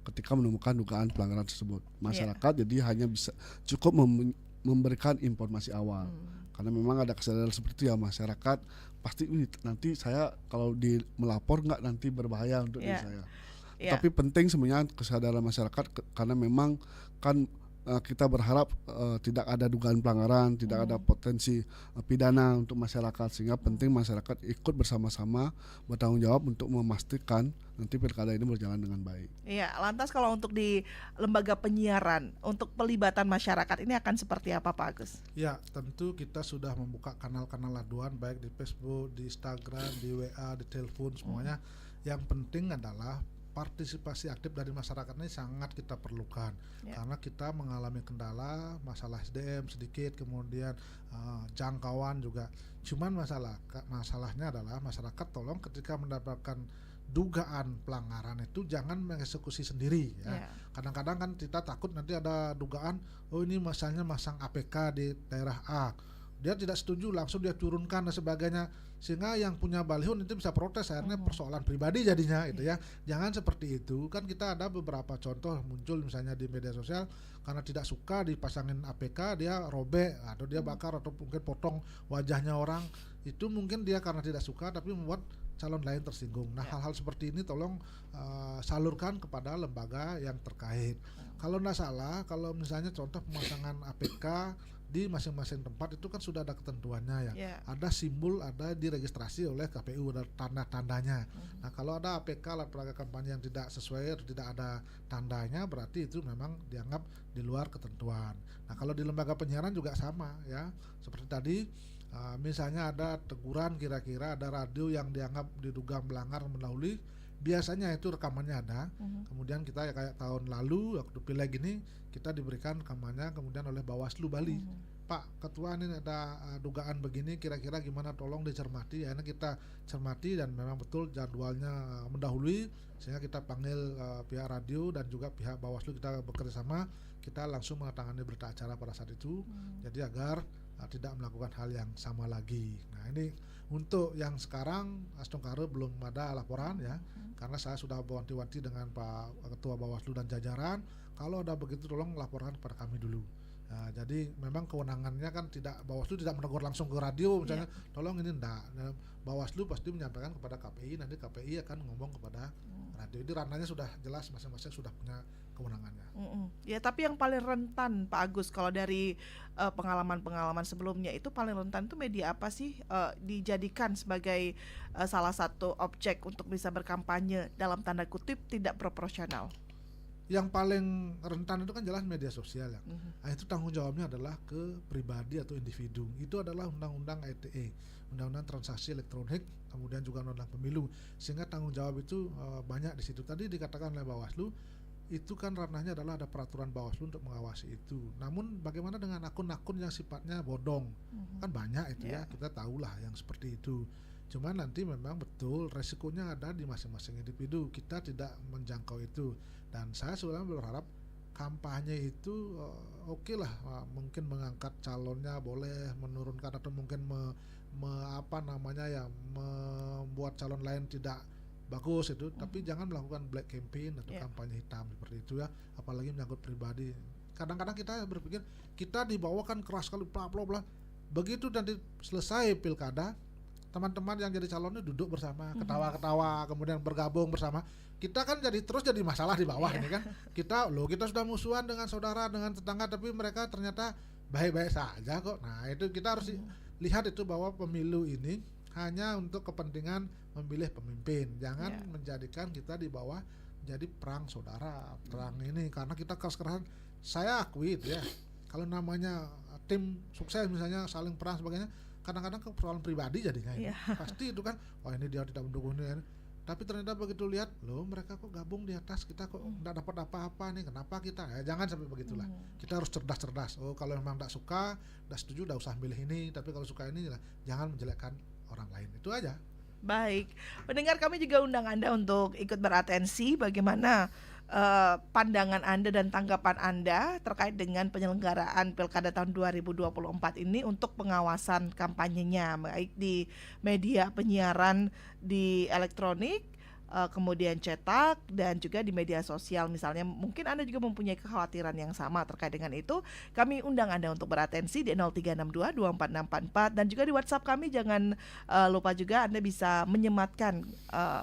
S2: ketika menemukan dugaan pelanggaran tersebut. Masyarakat jadi hanya bisa cukup memberikan informasi awal. Karena memang ada kesadaran seperti itu ya, masyarakat pasti nanti saya kalau melapor nggak nanti berbahaya untuk diri saya. Tapi penting sebenarnya kesadaran masyarakat karena memang kan kita berharap tidak ada dugaan pelanggaran, tidak ada potensi pidana untuk masyarakat, sehingga penting masyarakat ikut bersama-sama bertanggung jawab untuk memastikan nanti pilkada ini berjalan dengan baik.
S1: Iya, lantas kalau untuk di lembaga penyiaran, untuk pelibatan masyarakat ini akan seperti apa Pak Agus?
S3: Ya, tentu kita sudah membuka kanal-kanal aduan baik di Facebook, di Instagram, di WA, di telepon semuanya. Yang penting adalah partisipasi aktif dari masyarakat ini sangat kita perlukan karena kita mengalami kendala masalah SDM sedikit, kemudian jangkauan juga. Cuman masalahnya adalah masyarakat tolong ketika mendapatkan dugaan pelanggaran itu jangan mengeksekusi sendiri ya. Kadang-kadang kan kita takut nanti ada dugaan, oh ini misalnya masang APK di daerah A, dia tidak setuju langsung dia turunkan dan sebagainya, sehingga yang punya baliho itu bisa protes, akhirnya persoalan pribadi jadinya itu ya. Jangan seperti itu. Kan kita ada beberapa contoh muncul misalnya di media sosial, karena tidak suka dipasangin APK dia robek atau dia bakar atau mungkin potong wajahnya orang, itu mungkin dia karena tidak suka tapi membuat calon lain tersinggung. Nah hal-hal seperti ini tolong salurkan kepada lembaga yang terkait. Kalau tidak salah, kalau misalnya contoh pemasangan APK di masing-masing tempat itu kan sudah ada ketentuannya ya. Ada simbol, ada diregistrasi oleh KPU, ada tanda-tandanya. Nah kalau ada APK alat peraga kampanye yang tidak sesuai atau tidak ada tandanya, berarti itu memang dianggap di luar ketentuan. Nah kalau di lembaga penyiaran juga sama ya, seperti tadi misalnya ada teguran, kira-kira ada radio yang dianggap diduga melanggar mendahului, biasanya itu rekamannya ada. Kemudian kita ya kayak tahun lalu waktu pileg ini kita diberikan rekamannya kemudian oleh Bawaslu Bali. Pak Ketua ini ada dugaan begini, kira-kira gimana, tolong dicermati. Akhirnya kita cermati dan memang betul jadwalnya mendahului, sehingga kita panggil pihak radio dan juga pihak Bawaslu, kita bekerja sama, kita langsung menandatangani berita acara pada saat itu. Jadi agar tidak melakukan hal yang sama lagi. Nah ini untuk yang sekarang Astongkare belum ada laporan ya, karena saya sudah wanti-wanti dengan Pak Ketua Bawaslu dan jajaran, kalau ada begitu tolong laporkan kepada kami dulu. Nah, jadi memang kewenangannya kan tidak, Bawaslu tidak menegur langsung ke radio misalnya, tolong ini enggak. Nah, Bawaslu pasti menyampaikan kepada KPI, nanti KPI akan ngomong kepada radio. Jadi ranahnya sudah jelas, masing-masing sudah punya kewenangannya.
S1: Ya tapi yang paling rentan Pak Agus kalau dari pengalaman-pengalaman sebelumnya itu paling rentan itu media apa sih dijadikan sebagai salah satu objek untuk bisa berkampanye dalam tanda kutip tidak proporsional?
S3: Yang paling rentan itu kan jelas media sosial ya. Nah, itu tanggung jawabnya adalah ke pribadi atau individu. Itu adalah undang-undang ITE, undang-undang transaksi elektronik, kemudian juga undang-undang pemilu. Sehingga tanggung jawab itu banyak di situ. Tadi dikatakan oleh Bawaslu, itu kan ranahnya adalah ada peraturan Bawaslu untuk mengawasi itu. Namun bagaimana dengan akun-akun yang sifatnya bodong? Kan banyak itu ya, kita tahulah yang seperti itu. Cuman nanti memang betul resikonya ada di masing-masing individu. Kita tidak menjangkau itu. Dan saya sebenarnya berharap kampanye itu oke lah, mungkin mengangkat calonnya boleh, menurunkan atau mungkin membuat calon lain tidak bagus itu, tapi jangan melakukan black campaign atau kampanye hitam seperti itu ya, apalagi menyangkut pribadi. Kadang-kadang kita berpikir kita dibawakan keras sekali, bla bla bla. Begitu nanti selesai pilkada, teman-teman yang jadi calonnya duduk bersama, ketawa-ketawa, kemudian bergabung bersama. Kita kan jadi masalah di bawah ini kan. Kita sudah musuhan dengan saudara, dengan tetangga, tapi mereka ternyata baik-baik saja kok. Nah, itu kita harus lihat itu bahwa pemilu ini hanya untuk kepentingan memilih pemimpin. Jangan menjadikan kita di bawah jadi perang saudara, perang ini, karena kita keras-kerasan. Saya akui itu ya. Kalau namanya tim sukses misalnya saling perang sebagainya, kadang-kadang ke persoalan pribadi jadinya. Pasti itu kan, oh ini dia tidak mendukung ini. Tapi ternyata begitu lihat, loh mereka kok gabung di atas, kita kok tidak dapat apa-apa nih, kenapa kita? Ya, jangan sampai begitulah. Kita harus cerdas-cerdas. Oh kalau memang tidak suka, tidak setuju, tidak usah milih ini. Tapi kalau suka ini, jangan menjelekkan orang lain. Itu aja.
S1: Baik, pendengar kami juga undang Anda untuk ikut beratensi bagaimana pandangan Anda dan tanggapan Anda terkait dengan penyelenggaraan Pilkada tahun 2024 ini untuk pengawasan kampanyenya, baik di media penyiaran di elektronik kemudian cetak, dan juga di media sosial misalnya. Mungkin Anda juga mempunyai kekhawatiran yang sama terkait dengan itu. Kami undang Anda untuk beratensi di 0362 24644, dan juga di WhatsApp kami. Jangan lupa juga Anda bisa menyematkan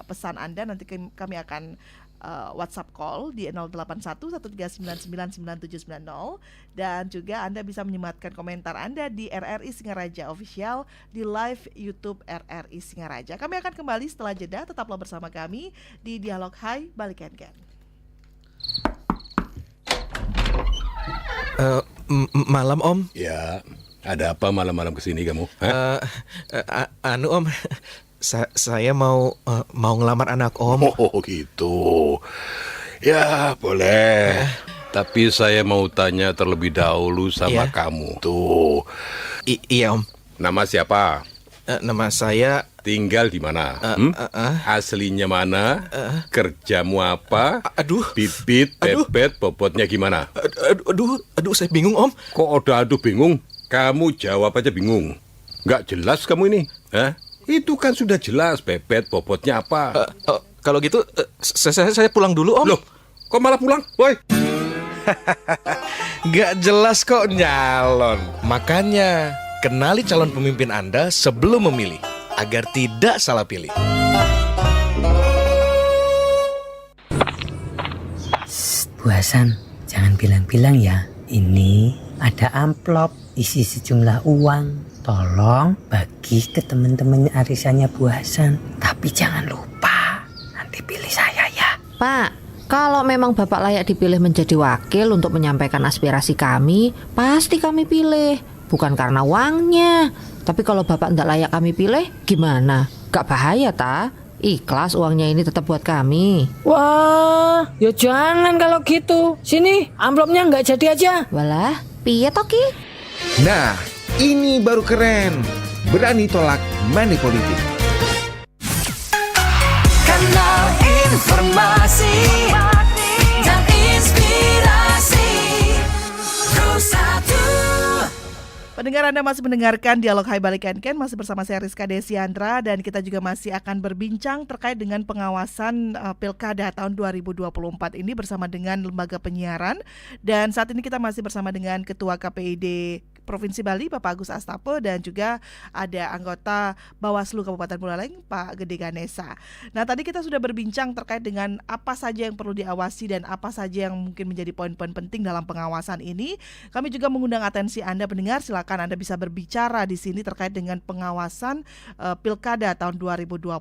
S1: pesan Anda. Nanti kami akan WhatsApp call di 081 13999 9790, dan juga Anda bisa menyematkan komentar Anda di RRI Singaraja Official di live YouTube RRI Singaraja. Kami akan kembali setelah jeda, tetaplah bersama kami di Dialog Hai Bali Ken-Ken.
S4: Malam Om.
S5: Ya, ada apa malam-malam kesini kamu?
S4: Om, saya mau ngelamar anak Om.
S5: Oh gitu. Ya boleh. Tapi saya mau tanya terlebih dahulu sama
S4: Iya.
S5: kamu. Tuh,
S4: Iya Om.
S5: nama siapa?
S4: Nama saya
S5: Tinggal di mana? Aslinya mana? Kerjamu apa?
S4: Aduh.
S5: Bibit,
S4: Aduh.
S5: bebet, bobotnya gimana?
S4: Aduh, saya bingung Om.
S5: Kok udah aduh bingung? Kamu jawab aja bingung. Nggak jelas kamu ini. Hah? Itu kan sudah jelas bebet, bobotnya apa?
S4: Kalau gitu saya pulang dulu Om.
S5: Loh, kok malah pulang? Woi.
S4: Gak jelas kok nyalon. Makanya kenali calon pemimpin Anda sebelum memilih, agar tidak salah pilih.
S6: Bu Hasan, jangan bilang-bilang ya. Ini ada amplop isi sejumlah uang. Tolong bagi ke teman-teman arisannya Bu Hasan. Tapi jangan lupa, nanti pilih saya ya.
S7: Pak, kalau memang Bapak layak dipilih menjadi wakil untuk menyampaikan aspirasi kami, pasti kami pilih. Bukan karena uangnya. Tapi kalau Bapak tidak layak kami pilih, gimana? Gak bahaya ta? Ikhlas uangnya ini tetap buat kami.
S6: Wah, ya jangan kalau gitu. Sini, amplopnya nggak jadi aja.
S7: Walah, piye toki?
S8: Nah, ini baru keren. Berani tolak money politik.
S9: Kanal informasi dan inspirasi Pro1.
S1: Pendengar, Anda masih mendengarkan Dialog Hai Bali Ken-Ken, masih bersama saya Rizka Desiandra, dan kita juga masih akan berbincang terkait dengan pengawasan Pilkada tahun 2024 ini bersama dengan Lembaga Penyiaran. Dan saat ini kita masih bersama dengan Ketua KPID Provinsi Bali, Bapak Agus Astape, dan juga ada anggota Bawaslu Kabupaten Buleleng, Pak Gede Ganesa. Nah, tadi kita sudah berbincang terkait dengan apa saja yang perlu diawasi dan apa saja yang mungkin menjadi poin-poin penting dalam pengawasan ini. Kami juga mengundang atensi Anda pendengar, silakan Anda bisa berbicara di sini terkait dengan pengawasan Pilkada tahun 2024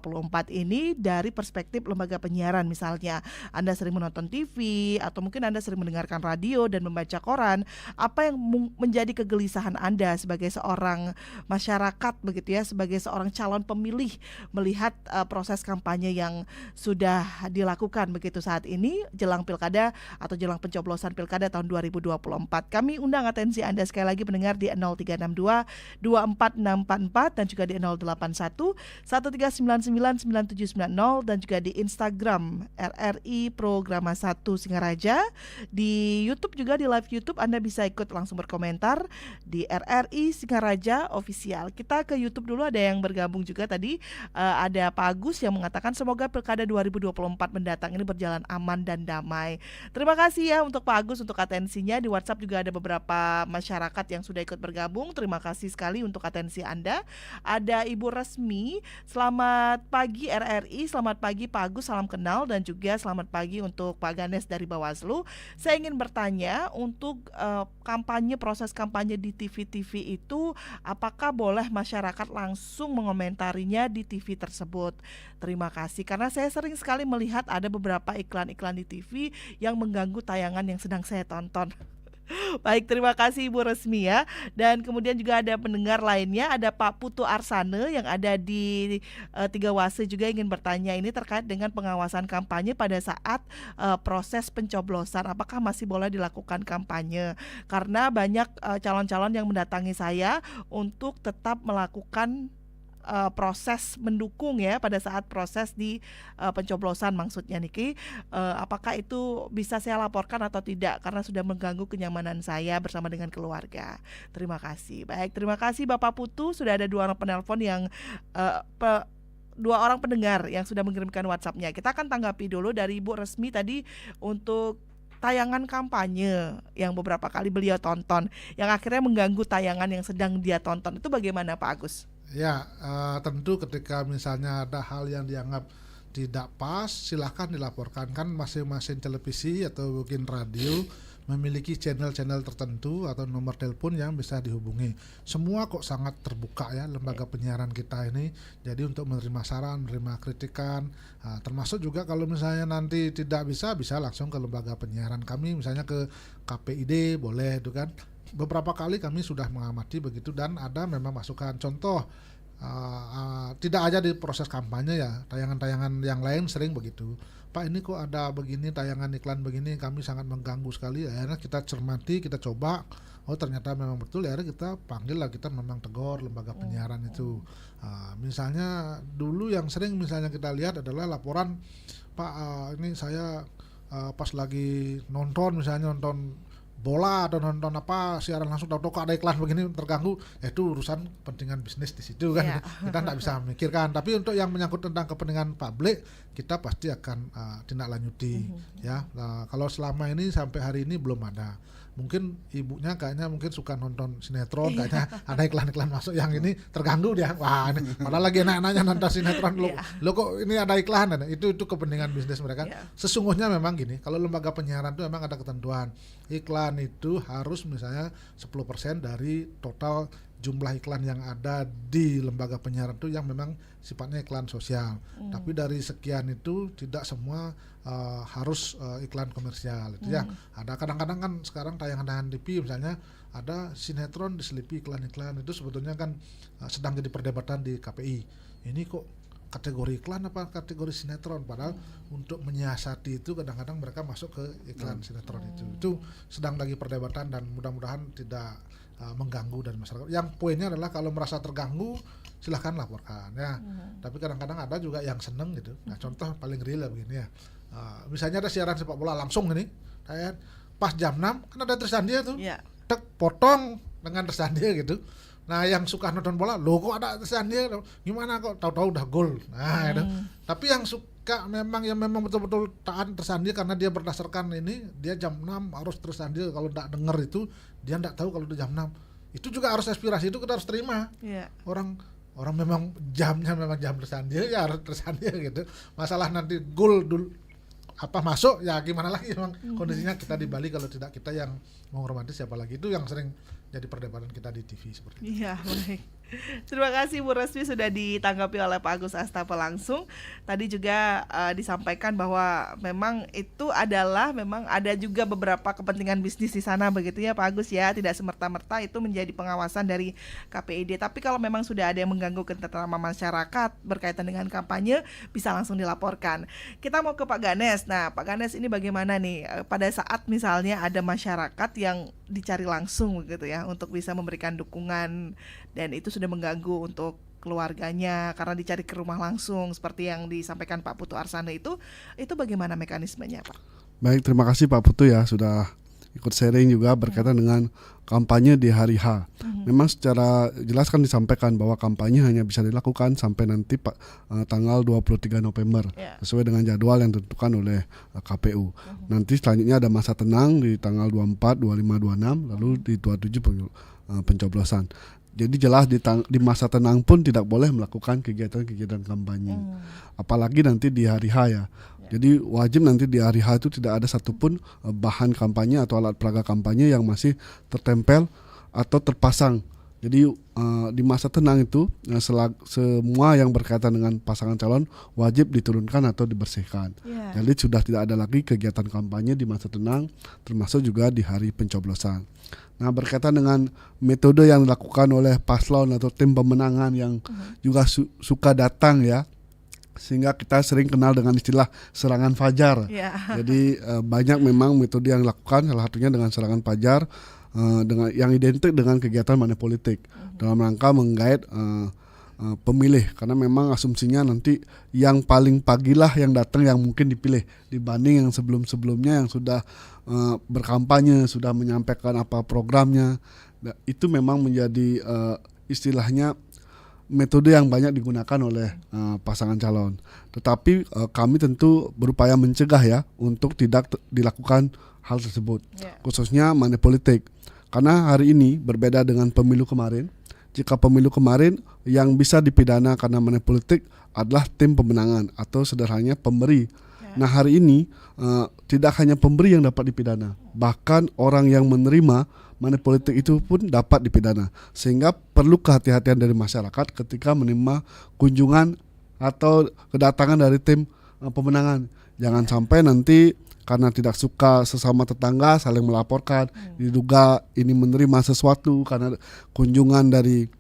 S1: ini dari perspektif lembaga penyiaran. Misalnya, Anda sering menonton TV atau mungkin Anda sering mendengarkan radio dan membaca koran. Apa yang menjadi kegelisahan Anda sebagai seorang masyarakat begitu ya, sebagai seorang calon pemilih melihat proses kampanye yang sudah dilakukan begitu saat ini jelang pilkada atau jelang pencoblosan pilkada tahun 2024. Kami undang atensi Anda sekali lagi pendengar di 0362 24644 dan juga di 081 13999 9790 dan juga di Instagram RRI Programa 1 Singaraja. Di YouTube juga, di live YouTube Anda bisa ikut langsung berkomentar di RRI Singaraja Official. Kita ke YouTube dulu, ada yang bergabung juga tadi. Ada Pak Agus yang mengatakan semoga Pilkada 2024 mendatang ini berjalan aman dan damai. Terima kasih ya untuk Pak Agus untuk atensinya. Di WhatsApp juga ada beberapa masyarakat yang sudah ikut bergabung. Terima kasih sekali untuk atensi Anda. Ada Ibu Resmi, selamat pagi RRI, selamat pagi Pak Agus, salam kenal, dan juga selamat pagi untuk Pak Ganes dari Bawaslu. Saya ingin bertanya untuk proses kampanye di TV-TV itu, apakah boleh masyarakat langsung mengomentarinya di TV tersebut? Terima kasih, karena saya sering sekali melihat ada beberapa iklan-iklan di TV yang mengganggu tayangan yang sedang saya tonton. Baik, terima kasih Ibu Resmi ya. Dan kemudian juga ada pendengar lainnya, ada Pak Putu Arsane yang ada di Tiga Wase juga ingin bertanya ini terkait dengan pengawasan kampanye pada saat proses pencoblosan. Apakah masih boleh dilakukan kampanye? Karena banyak calon-calon yang mendatangi saya untuk tetap melakukan proses mendukung ya pada saat proses di pencoblosan maksudnya Niki. Apakah itu bisa saya laporkan atau tidak karena sudah mengganggu kenyamanan saya bersama dengan keluarga. Terima kasih. Baik, terima kasih Bapak Putu. Sudah ada 2 orang penelpon yang dua orang pendengar yang sudah mengirimkan WhatsApp-nya. Kita akan tanggapi dulu dari Ibu Resmi tadi untuk tayangan kampanye yang beberapa kali beliau tonton, yang akhirnya mengganggu tayangan yang sedang dia tonton. Itu bagaimana Pak Agus?
S3: Ya, tentu ketika misalnya ada hal yang dianggap tidak pas, silahkan dilaporkan. Kan masing-masing televisi atau mungkin radio memiliki channel-channel tertentu atau nomor telepon yang bisa dihubungi. Semua kok sangat terbuka ya lembaga penyiaran kita ini. Jadi untuk menerima saran, menerima kritikan, termasuk juga kalau misalnya nanti tidak bisa langsung ke lembaga penyiaran kami, misalnya ke KPID boleh itu kan. Beberapa kali kami sudah mengamati begitu dan ada memang masukan. Contoh tidak aja di proses kampanye ya, tayangan-tayangan yang lain sering begitu. Pak, ini kok ada begini, tayangan iklan begini, kami sangat mengganggu sekali. Akhirnya kita cermati, kita coba, oh ternyata memang betul. Akhirnya kita panggil lah, kita memang tegur lembaga penyiaran itu. Misalnya dulu yang sering misalnya kita lihat adalah laporan, Pak, ini saya pas lagi nonton, misalnya nonton bola atau nonton apa siaran langsung, tahu-tahu kok ada iklan begini, terganggu. Itu urusan kepentingan bisnis di situ kan. Kita tidak bisa memikirkan. Tapi untuk yang menyangkut tentang kepentingan publik, kita pasti akan tindak lanjuti. Ya, kalau selama ini sampai hari ini belum ada. Mungkin ibunya kayaknya mungkin suka nonton sinetron, kayaknya ada iklan-iklan masuk yang ini terganggu dia. Wah, ini padahal lagi enak-enaknya nonton sinetron, lo kok ini ada iklan. Itu kepentingan bisnis mereka. Sesungguhnya memang gini, kalau lembaga penyiaran itu memang ada ketentuan. Iklan itu harus misalnya 10% dari total jumlah iklan yang ada di lembaga penyiaran itu yang memang sifatnya iklan sosial. Tapi dari sekian itu tidak semua harus iklan komersial. Itu ya. Ada kadang-kadang kan sekarang tayangan-tayangan TV misalnya ada sinetron diselipi iklan-iklan, itu sebetulnya kan sedang jadi perdebatan di KPI. Ini kok kategori iklan apa kategori sinetron, padahal untuk menyiasati itu kadang-kadang mereka masuk ke iklan sinetron itu sedang lagi perdebatan dan mudah-mudahan tidak mengganggu dan masyarakat. Yang poinnya adalah kalau merasa terganggu silahkan laporkan ya. Tapi kadang-kadang ada juga yang seneng gitu. Nah, contoh paling real begini ya. Misalnya ada siaran sepak bola langsung ini, kayak pas jam 6 kan ada Trisandya tuh. Tek potong dengan Trisandya gitu. Nah, yang suka nonton bola, loh kok ada Trisandya, gimana kok tahu-tahu udah gol. Nah, itu. Tapi yang suka memang betul-betul taat Trisandya karena dia berdasarkan ini, dia jam 6 harus Trisandya, kalau enggak denger itu dia enggak tahu kalau udah jam 6. Itu juga harus aspirasi, itu kita harus terima. Orang memang jamnya memang jam Trisandya, ya harus Trisandya gitu. Masalah nanti gol dulu apa masuk ya gimana lagi, memang kondisinya kita di Bali, kalau tidak kita yang menghormati siapa lagi. Itu yang sering jadi perdebatan kita di TV seperti itu.
S1: Iya, baik. Terima kasih Bu Resmi sudah ditanggapi oleh Pak Agus Astape langsung. Tadi juga disampaikan bahwa memang itu adalah memang ada juga beberapa kepentingan bisnis di sana begitu ya Pak Agus ya. Tidak semerta-merta itu menjadi pengawasan dari KPID. Tapi kalau memang sudah ada yang mengganggu ketentraman masyarakat berkaitan dengan kampanye, bisa langsung dilaporkan. Kita mau ke Pak Ganes. Nah, Pak Ganes ini bagaimana nih pada saat misalnya ada masyarakat yang dicari langsung begitu ya untuk bisa memberikan dukungan, dan itu sudah mengganggu untuk keluarganya karena dicari ke rumah langsung seperti yang disampaikan Pak Putu Arsana, itu bagaimana mekanismenya Pak?
S2: Baik, terima kasih Pak Putu ya sudah ikut sharing juga berkaitan dengan kampanye di hari H. Memang secara jelas kan disampaikan bahwa kampanye hanya bisa dilakukan sampai nanti tanggal 23 November sesuai dengan jadwal yang ditentukan oleh KPU. Nanti selanjutnya ada masa tenang di tanggal 24, 25, 26, lalu di 27 pencoblosan. Jadi jelas di masa tenang pun tidak boleh melakukan kegiatan-kegiatan kampanye. Apalagi nanti di hari H ya. Jadi wajib nanti di hari H itu tidak ada satupun bahan kampanye atau alat peraga kampanye yang masih tertempel atau terpasang. Jadi di masa tenang itu semua yang berkaitan dengan pasangan calon wajib diturunkan atau dibersihkan. Jadi sudah tidak ada lagi kegiatan kampanye di masa tenang, termasuk juga di hari pencoblosan. Nah, berkaitan dengan metode yang dilakukan oleh paslon atau tim pemenangan yang juga suka datang ya, sehingga kita sering kenal dengan istilah serangan fajar. Jadi banyak memang metode yang dilakukan, salah satunya dengan serangan fajar, dengan yang identik dengan kegiatan money politik dalam rangka menggait pemilih, karena memang asumsinya nanti yang paling pagilah yang datang yang mungkin dipilih dibanding yang sebelum-sebelumnya yang sudah berkampanye, sudah menyampaikan apa programnya. Itu memang menjadi istilahnya metode yang banyak digunakan oleh pasangan calon. Tetapi kami tentu berupaya mencegah ya untuk tidak dilakukan hal tersebut, khususnya money politik. Karena hari ini berbeda dengan pemilu kemarin. Jika pemilu kemarin yang bisa dipidana karena money politik adalah tim pemenangan atau sederhananya pemberi. Nah hari ini tidak hanya pemberi yang dapat dipidana, bahkan orang yang menerima money politik itu pun dapat dipidana. Sehingga perlu kehati-hatian dari masyarakat ketika menerima kunjungan atau kedatangan dari tim pemenangan. Jangan sampai nanti karena tidak suka sesama tetangga saling melaporkan, diduga ini menerima sesuatu karena kunjungan dari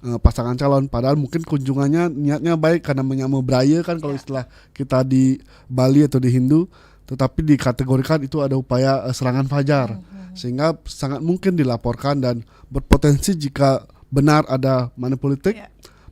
S2: pasangan calon, padahal mungkin kunjungannya niatnya baik karena menyambut beraya kan kalau istilah kita di Bali atau di Hindu, tetapi dikategorikan itu ada upaya serangan fajar, sehingga sangat mungkin dilaporkan dan berpotensi jika benar ada money politik.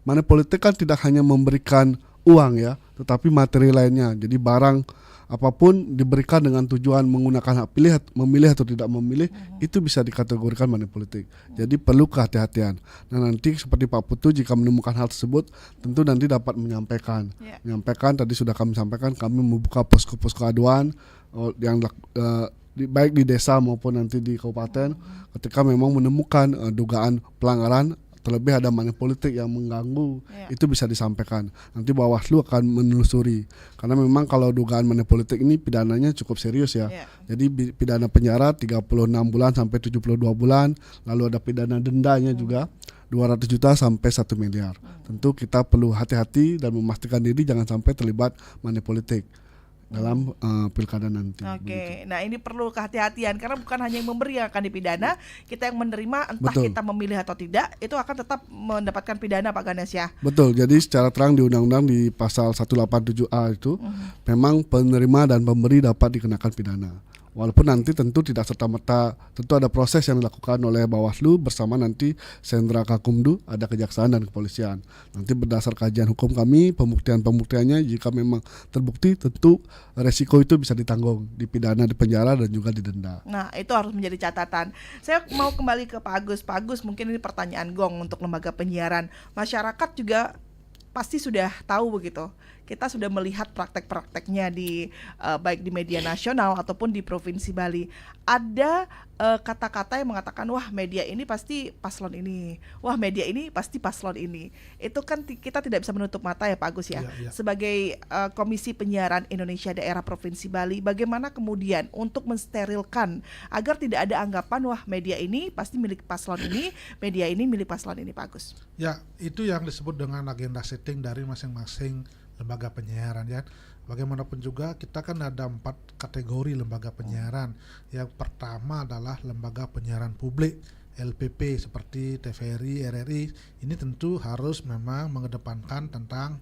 S2: Money politik kan tidak hanya memberikan uang ya, tetapi materi lainnya. Jadi barang apapun diberikan dengan tujuan menggunakan hak pilih, memilih atau tidak memilih, itu bisa dikategorikan money politik. Jadi perlu kehati-hatian. Nah nanti seperti Pak Putu jika menemukan hal tersebut, tentu nanti dapat menyampaikan. Menyampaikan tadi sudah kami sampaikan, kami membuka posko-posko aduan yang baik di desa maupun nanti di kabupaten. Ketika memang menemukan dugaan pelanggaran, terlebih ada money politik yang mengganggu, itu bisa disampaikan. Nanti Bawaslu akan menelusuri. Karena memang kalau dugaan money politik ini pidananya cukup serius ya. Jadi pidana penjara 36 bulan sampai 72 bulan, lalu ada pidana dendanya juga 200 juta sampai 1 miliar. Tentu kita perlu hati-hati dan memastikan diri jangan sampai terlibat money politik dalam pilkada nanti.
S1: Oke, nah ini perlu kehati-hatian karena bukan hanya yang memberi yang akan dipidana, kita yang menerima entah
S2: Betul.
S1: kita memilih atau tidak itu akan tetap mendapatkan pidana Pak Ganes ya.
S2: Betul, jadi secara terang di undang-undang di pasal 187A itu memang penerima dan pemberi dapat dikenakan pidana. Walaupun nanti tentu tidak serta-merta, tentu ada proses yang dilakukan oleh Bawaslu bersama nanti Sentra Gakumdu, ada kejaksaan dan kepolisian. Nanti berdasar kajian hukum kami, pembuktian-pembuktiannya jika memang terbukti tentu resiko itu bisa ditanggung, dipidana, dipenjara dan juga didenda.
S1: Nah itu harus menjadi catatan. Saya mau kembali ke Pak Agus. Pak Agus, mungkin ini pertanyaan gong untuk lembaga penyiaran. Masyarakat juga pasti sudah tahu begitu. Kita sudah melihat praktek-prakteknya di baik di media nasional ataupun di Provinsi Bali. Ada kata-kata yang mengatakan wah media ini pasti paslon ini, wah media ini pasti paslon ini. Itu kan kita tidak bisa menutup mata ya Pak Agus ya. Sebagai Komisi Penyiaran Indonesia Daerah Provinsi Bali, bagaimana kemudian untuk mensterilkan agar tidak ada anggapan wah media ini pasti milik paslon ini, media ini milik paslon ini Pak Agus.
S3: Ya, itu yang disebut dengan agenda setting dari masing-masing lembaga penyiaran ya. Bagaimanapun juga kita kan ada 4 kategori lembaga penyiaran. Yang pertama adalah lembaga penyiaran publik LPP seperti TVRI, RRI. Ini tentu harus memang mengedepankan tentang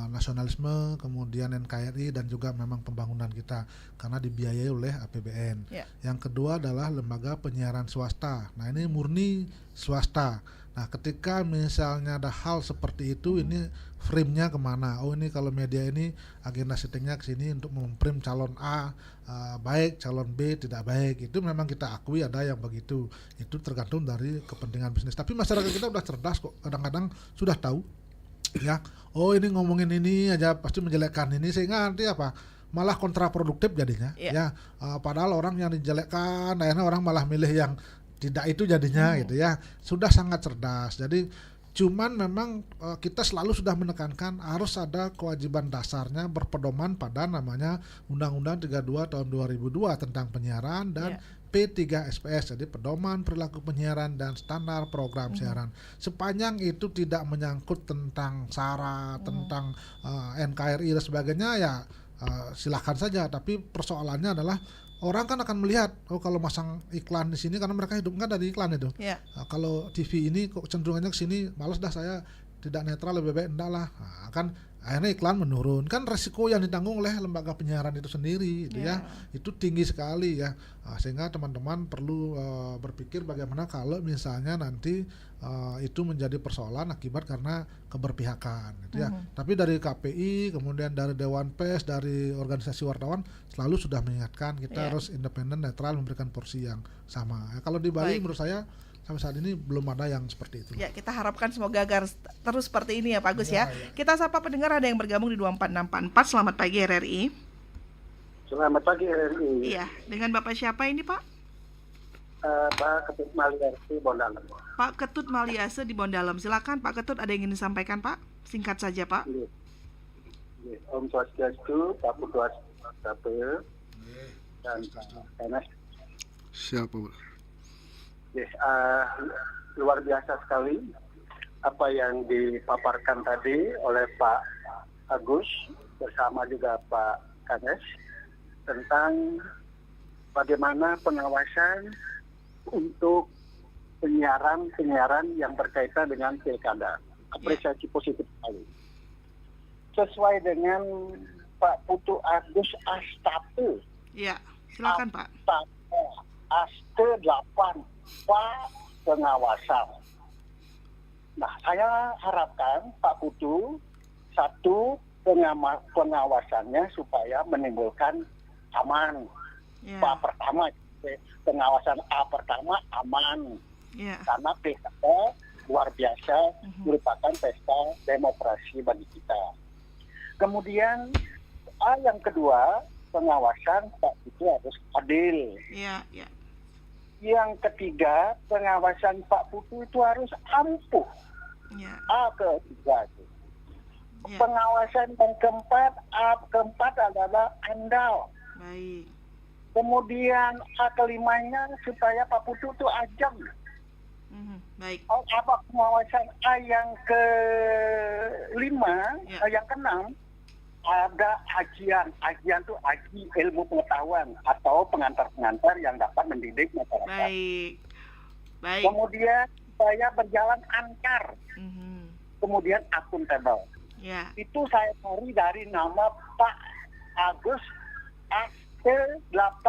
S3: nasionalisme, kemudian NKRI dan juga memang pembangunan kita karena dibiayai oleh APBN. Yang kedua adalah lembaga penyiaran swasta. Nah ini murni swasta. Nah ketika misalnya ada hal seperti itu, ini frame-nya kemana? Oh ini kalau media ini agenda settingnya ke sini untuk memframe calon A baik, calon B tidak baik. Itu memang kita akui ada yang begitu. Itu tergantung dari kepentingan bisnis. Tapi masyarakat kita udah cerdas kok. Kadang-kadang sudah tahu ya. Oh ini ngomongin ini aja pasti menjelekkan ini, sehingga nanti apa? Malah kontraproduktif jadinya. Ya. Padahal orang yang dijelekkan, akhirnya orang malah milih yang tidak itu jadinya gitu ya. Sudah sangat cerdas. Jadi cuman memang kita selalu sudah menekankan harus ada kewajiban dasarnya berpedoman pada namanya Undang-Undang 32 tahun 2002 tentang penyiaran dan P3SPS, jadi pedoman perilaku penyiaran dan standar program siaran. Sepanjang itu tidak menyangkut tentang SARA, tentang NKRI dan sebagainya ya silahkan saja. Tapi persoalannya adalah orang kan akan melihat, oh kalau masang iklan di sini karena mereka hidup kan dari iklan itu. Kalau TV ini kok cenderungannya ke sini, malas dah saya tidak netral, lebih baik enggak lah. Nah, kan akhirnya iklan menurun. Kan resiko yang ditanggung oleh lembaga penyiaran itu sendiri gitu ya. Itu tinggi sekali ya. Sehingga teman-teman perlu berpikir bagaimana kalau misalnya nanti itu menjadi persoalan akibat karena keberpihakan gitu ya. Tapi dari KPI, kemudian dari Dewan Pers, dari organisasi wartawan selalu sudah mengingatkan kita harus independen, netral, memberikan porsi yang sama. Kalau di Bali menurut saya sampai saat ini belum ada yang seperti itu.
S1: Ya, kita harapkan semoga agar terus seperti ini ya Pak Agus ya.
S3: Ya.
S1: Kita sapa pendengar, ada yang bergabung di 24644. Selamat pagi RRI.
S10: Selamat pagi RRI.
S1: Iya, dengan Bapak siapa ini Pak?
S10: Pak Ketut Maliarti Bondalam.
S1: Pak Ketut Maliase di Bondalam. Silakan Pak Ketut, ada yang ingin disampaikan Pak? Singkat saja Pak.
S10: Om Swastiastu, Pak Putua KPU dan Enes.
S2: Siapa, Bu?
S10: Luar biasa sekali apa yang dipaparkan tadi oleh Pak Agus bersama juga Pak Kanes tentang bagaimana pengawasan untuk penyiaran yang berkaitan dengan pilkada. Apresiasi positif sekali. Sesuai dengan Pak Putu Agus Astatu.
S1: Iya, silakan Pak.
S10: Aste 8 Pak pengawasan. Nah, saya harapkan Pak Putu satu pengawasannya supaya menimbulkan aman. Pak pertama pengawasan A pertama aman. Karena pilkada luar biasa merupakan pesta demokrasi bagi kita. Kemudian yang kedua, pengawasan Pak Putu harus adil. Yang ketiga, pengawasan Pak Putu itu harus ampuh. Ketiga itu. Pengawasan yang keempat adalah andal.
S1: Baik.
S10: Kemudian kelimanya supaya Pak Putu itu ajam.
S1: Baik.
S10: Apa pengawasan yang kelima, yang keenam ada ajian itu aji ilmu pengetahuan atau pengantar-pengantar yang dapat mendidik masyarakat.
S1: Baik.
S10: Kemudian saya berjalan antar. Kemudian akuntabel. Itu saya cari dari nama Pak Agus AT8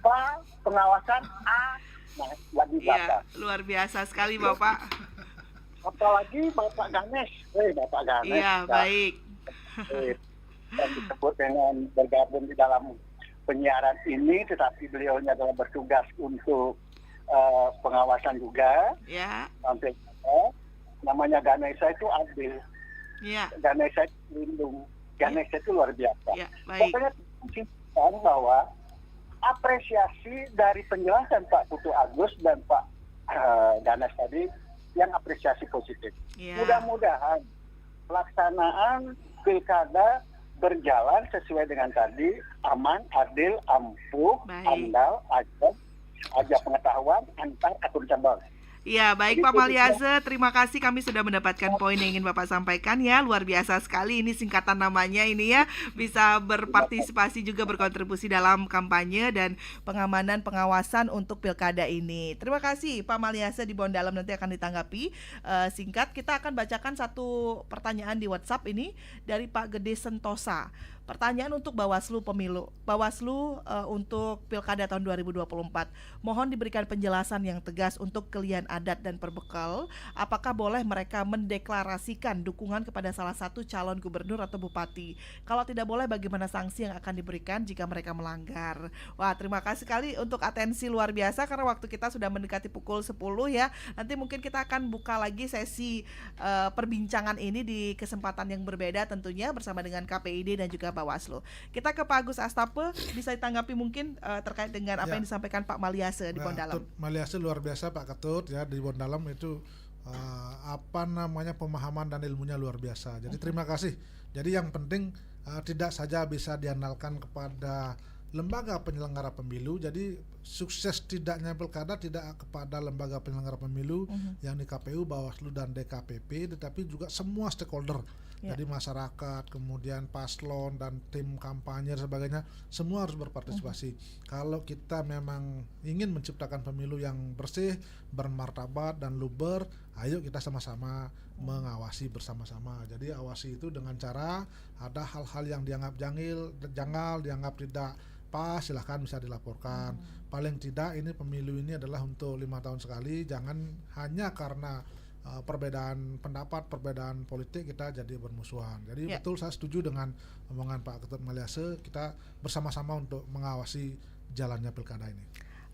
S10: Pak pengawasan A. Nah, lagi belakang.
S1: Luar biasa sekali Bapak.
S10: Apalagi Bapak Ganes. Bapak Ganes.
S1: Iya, baik.
S10: Dan disebut dengan bergabung di dalam penyiaran ini, tetapi beliaunya adalah bertugas untuk pengawasan juga. Sampai namanya Ganesha itu adil. Ganesha itu lindung. Ganesha itu luar biasa. Pokoknya kita bahwa apresiasi dari penjelasan Pak Putu Agus dan Pak Ganes tadi yang apresiasi positif. Mudah-mudahan pelaksanaan pilkada berjalan sesuai dengan tadi, aman, adil, ampuh, andal, ajak pengetahuan, antar akuntabel.
S1: Iya, baik Pak Maliase, terima kasih, kami sudah mendapatkan poin yang ingin Bapak sampaikan ya. Luar biasa sekali ini singkatan namanya ini ya, bisa berpartisipasi juga berkontribusi dalam kampanye dan pengamanan pengawasan untuk pilkada ini. Terima kasih Pak Maliase di Bondalam, nanti akan ditanggapi singkat. Kita akan bacakan satu pertanyaan di WhatsApp ini dari Pak Gede Sentosa. Pertanyaan untuk Bawaslu Pemilu. Bawaslu untuk Pilkada tahun 2024. Mohon diberikan penjelasan yang tegas untuk klien adat dan perbekal. Apakah boleh mereka mendeklarasikan dukungan kepada salah satu calon gubernur atau bupati? Kalau tidak boleh, bagaimana sanksi yang akan diberikan jika mereka melanggar? Wah, terima kasih sekali untuk atensi luar biasa, karena waktu kita sudah mendekati pukul 10 ya. Nanti mungkin kita akan buka lagi sesi perbincangan ini di kesempatan yang berbeda tentunya bersama dengan KPID dan juga Bawaslu. Kita ke Pak Agus Astape, bisa ditanggapi mungkin terkait dengan apa yang disampaikan Pak Maliase di Bondalam.
S3: Maliase luar biasa Pak Ketut ya, di Bondalam itu pemahaman dan ilmunya luar biasa. Jadi terima kasih. Jadi yang penting tidak saja bisa diandalkan kepada lembaga penyelenggara pemilu. Jadi sukses tidaknya pilkada tidak kepada lembaga penyelenggara pemilu yang di KPU, Bawaslu dan DKPP, tetapi juga semua stakeholder. Jadi masyarakat, kemudian paslon dan tim kampanye dan sebagainya, semua harus berpartisipasi. Kalau kita memang ingin menciptakan pemilu yang bersih, bermartabat dan luber, ayo kita sama-sama mengawasi bersama-sama. Jadi awasi itu dengan cara ada hal-hal yang dianggap janggal, dianggap tidak pas, silahkan bisa dilaporkan. Paling tidak ini pemilu ini adalah untuk 5 tahun sekali, jangan hanya karena perbedaan pendapat, perbedaan politik kita jadi bermusuhan. Jadi betul saya setuju dengan omongan Pak Ketut Maliase, kita bersama-sama untuk mengawasi jalannya pilkada ini.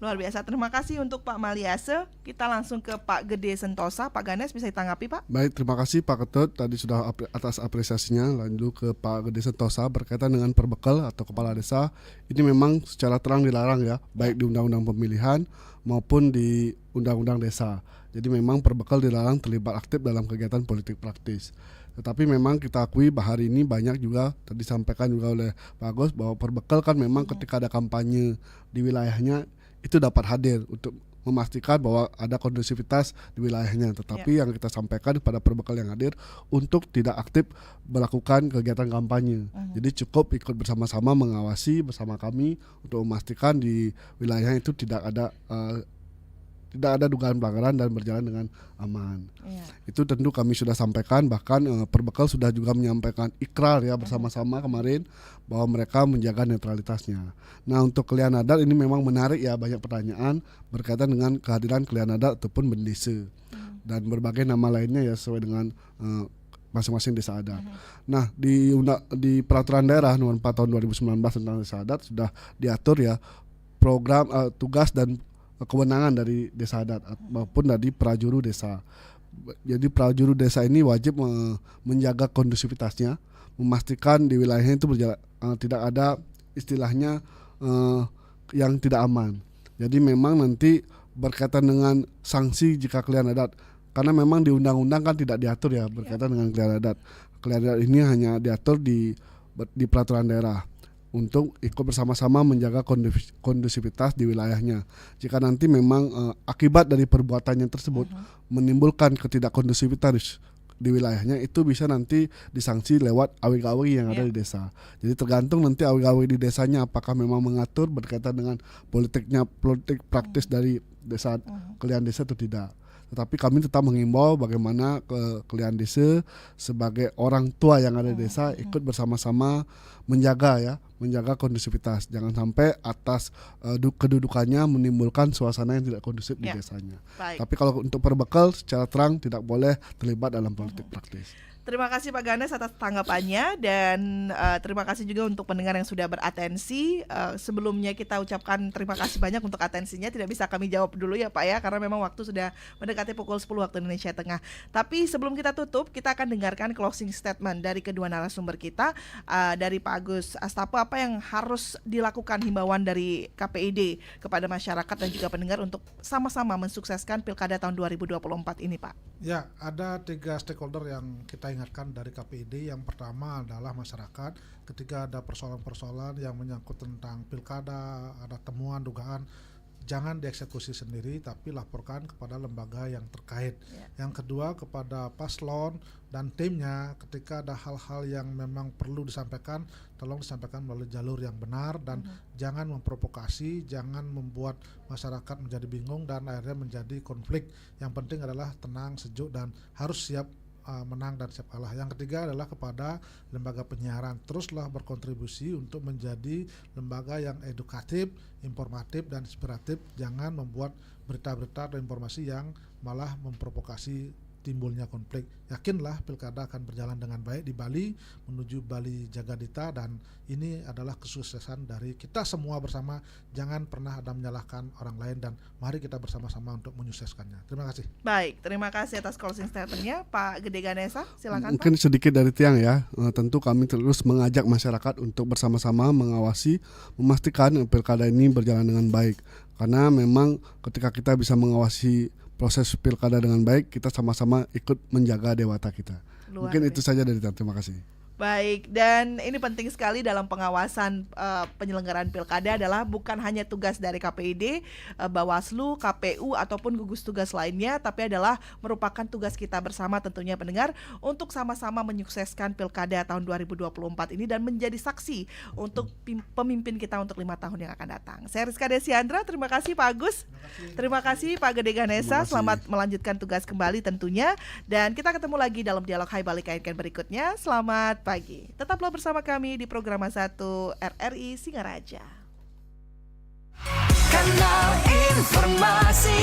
S1: Luar biasa. Terima kasih untuk Pak Maliase. Kita langsung ke Pak Gede Sentosa. Pak Ganes bisa ditanggapi, Pak?
S2: Baik, terima kasih Pak Ketut tadi sudah atas apresiasinya. Lanjut ke Pak Gede Sentosa berkaitan dengan perbekal atau kepala desa. Ini memang secara terang dilarang ya, baik di Undang-Undang Pemilihan maupun di Undang-Undang Desa. Jadi memang perbekal dilarang terlibat aktif dalam kegiatan politik praktis. Tetapi memang kita akui bahwa hari ini banyak juga tadi disampaikan juga oleh Pak Agus bahwa perbekal kan memang ketika ada kampanye di wilayahnya itu dapat hadir untuk memastikan bahwa ada kondusivitas di wilayahnya. Tetapi yang kita sampaikan pada perbekal yang hadir untuk tidak aktif melakukan kegiatan kampanye. Jadi cukup ikut bersama-sama mengawasi bersama kami untuk memastikan di wilayahnya itu tidak ada dugaan pelanggaran dan berjalan dengan aman. Itu tentu kami sudah sampaikan, bahkan perbekal sudah juga menyampaikan ikrar ya bersama-sama kemarin bahwa mereka menjaga netralitasnya. Nah, untuk Kelian Adat ini memang menarik ya, banyak pertanyaan berkaitan dengan kehadiran Kelian Adat ataupun bendesa dan berbagai nama lainnya ya sesuai dengan masing-masing desa adat. Nah, di peraturan daerah nomor 4 tahun 2019 tentang desa adat sudah diatur ya program tugas dan kewenangan dari desa adat maupun dari prajuru desa. Jadi prajuru desa ini wajib menjaga kondusivitasnya, memastikan di wilayahnya itu berjalan tidak ada istilahnya yang tidak aman. Jadi memang nanti berkaitan dengan sanksi jika Kelian Adat, karena memang di undang-undang kan tidak diatur ya berkaitan dengan Kelian Adat. Kelian Adat ini hanya diatur di peraturan daerah untuk ikut bersama-sama menjaga kondusivitas di wilayahnya. Jika nanti memang akibat dari perbuatannya tersebut menimbulkan ketidakkondusivitas di wilayahnya, itu bisa nanti disanksi lewat awi-awi yang ada di desa. Jadi tergantung nanti awi-awi di desanya apakah memang mengatur berkaitan dengan politik praktis dari desa Kelian Desa atau tidak. Tetapi kami tetap mengimbau bagaimana Kelian Desa sebagai orang tua yang ada di desa ikut bersama-sama menjaga kondusivitas. Jangan sampai atas kedudukannya menimbulkan suasana yang tidak kondusif di desanya. Tapi kalau untuk perbekal secara terang tidak boleh terlibat dalam politik praktis.
S1: Terima kasih Pak Ganes atas tanggapannya dan terima kasih juga untuk pendengar yang sudah beratensi. Sebelumnya kita ucapkan terima kasih banyak untuk atensinya. Tidak bisa kami jawab dulu ya Pak ya, karena memang waktu sudah mendekati pukul 10 waktu Indonesia Tengah. Tapi sebelum kita tutup, kita akan dengarkan closing statement dari kedua narasumber kita. Dari Pak Agus Astapo, apa yang harus dilakukan himbauan dari KPID kepada masyarakat dan juga pendengar untuk sama-sama mensukseskan Pilkada tahun 2024 ini Pak?
S3: Ya, ada 3 stakeholder yang kita ingatkan dari KPID. Yang pertama adalah masyarakat. Ketika ada persoalan-persoalan yang menyangkut tentang pilkada, ada temuan, dugaan, jangan dieksekusi sendiri, tapi laporkan kepada lembaga yang terkait. Yang kedua kepada paslon dan timnya, ketika ada hal-hal yang memang perlu disampaikan, tolong disampaikan melalui jalur yang benar dan jangan memprovokasi, jangan membuat masyarakat menjadi bingung dan akhirnya menjadi konflik. Yang penting adalah tenang, sejuk, dan harus siap menang dan siap kalah. Yang ketiga adalah kepada lembaga penyiaran, teruslah berkontribusi untuk menjadi lembaga yang edukatif, informatif, dan inspiratif. Jangan membuat berita-berita atau informasi yang malah memprovokasi timbulnya konflik. Yakinlah pilkada akan berjalan dengan baik di Bali menuju Bali Jagadita, dan ini adalah kesuksesan dari kita semua bersama. Jangan pernah ada menyalahkan orang lain dan mari kita bersama-sama untuk menyukseskannya. Terima kasih.
S1: Baik, terima kasih atas closing statement-nya Pak Gede Ganesa. Silakan
S2: Mungkin
S1: Pak.
S2: sedikit dari Tiang ya. Tentu kami terus mengajak masyarakat untuk bersama-sama mengawasi, memastikan pilkada ini berjalan dengan baik. Karena memang ketika kita bisa mengawasi proses pilkada dengan baik, kita sama-sama ikut menjaga dewata kita. Mungkin itu saja dari Tiang. Terima kasih.
S1: Baik, dan ini penting sekali dalam pengawasan penyelenggaraan pilkada adalah bukan hanya tugas dari KPID, Bawaslu, KPU ataupun gugus tugas lainnya, tapi adalah merupakan tugas kita bersama tentunya pendengar untuk sama-sama menyukseskan pilkada tahun 2024 ini dan menjadi saksi untuk pemimpin kita untuk 5 tahun yang akan datang. Saya Rizka Desiandra, terima kasih Pak Agus. Terima kasih Pak Gede Ganesa, selamat melanjutkan tugas kembali tentunya, dan kita ketemu lagi dalam dialog Hai Bali KNKN berikutnya. Selamat pagi. Tetaplah bersama kami di Program 1 RRI Singaraja.
S9: Kanal Informasi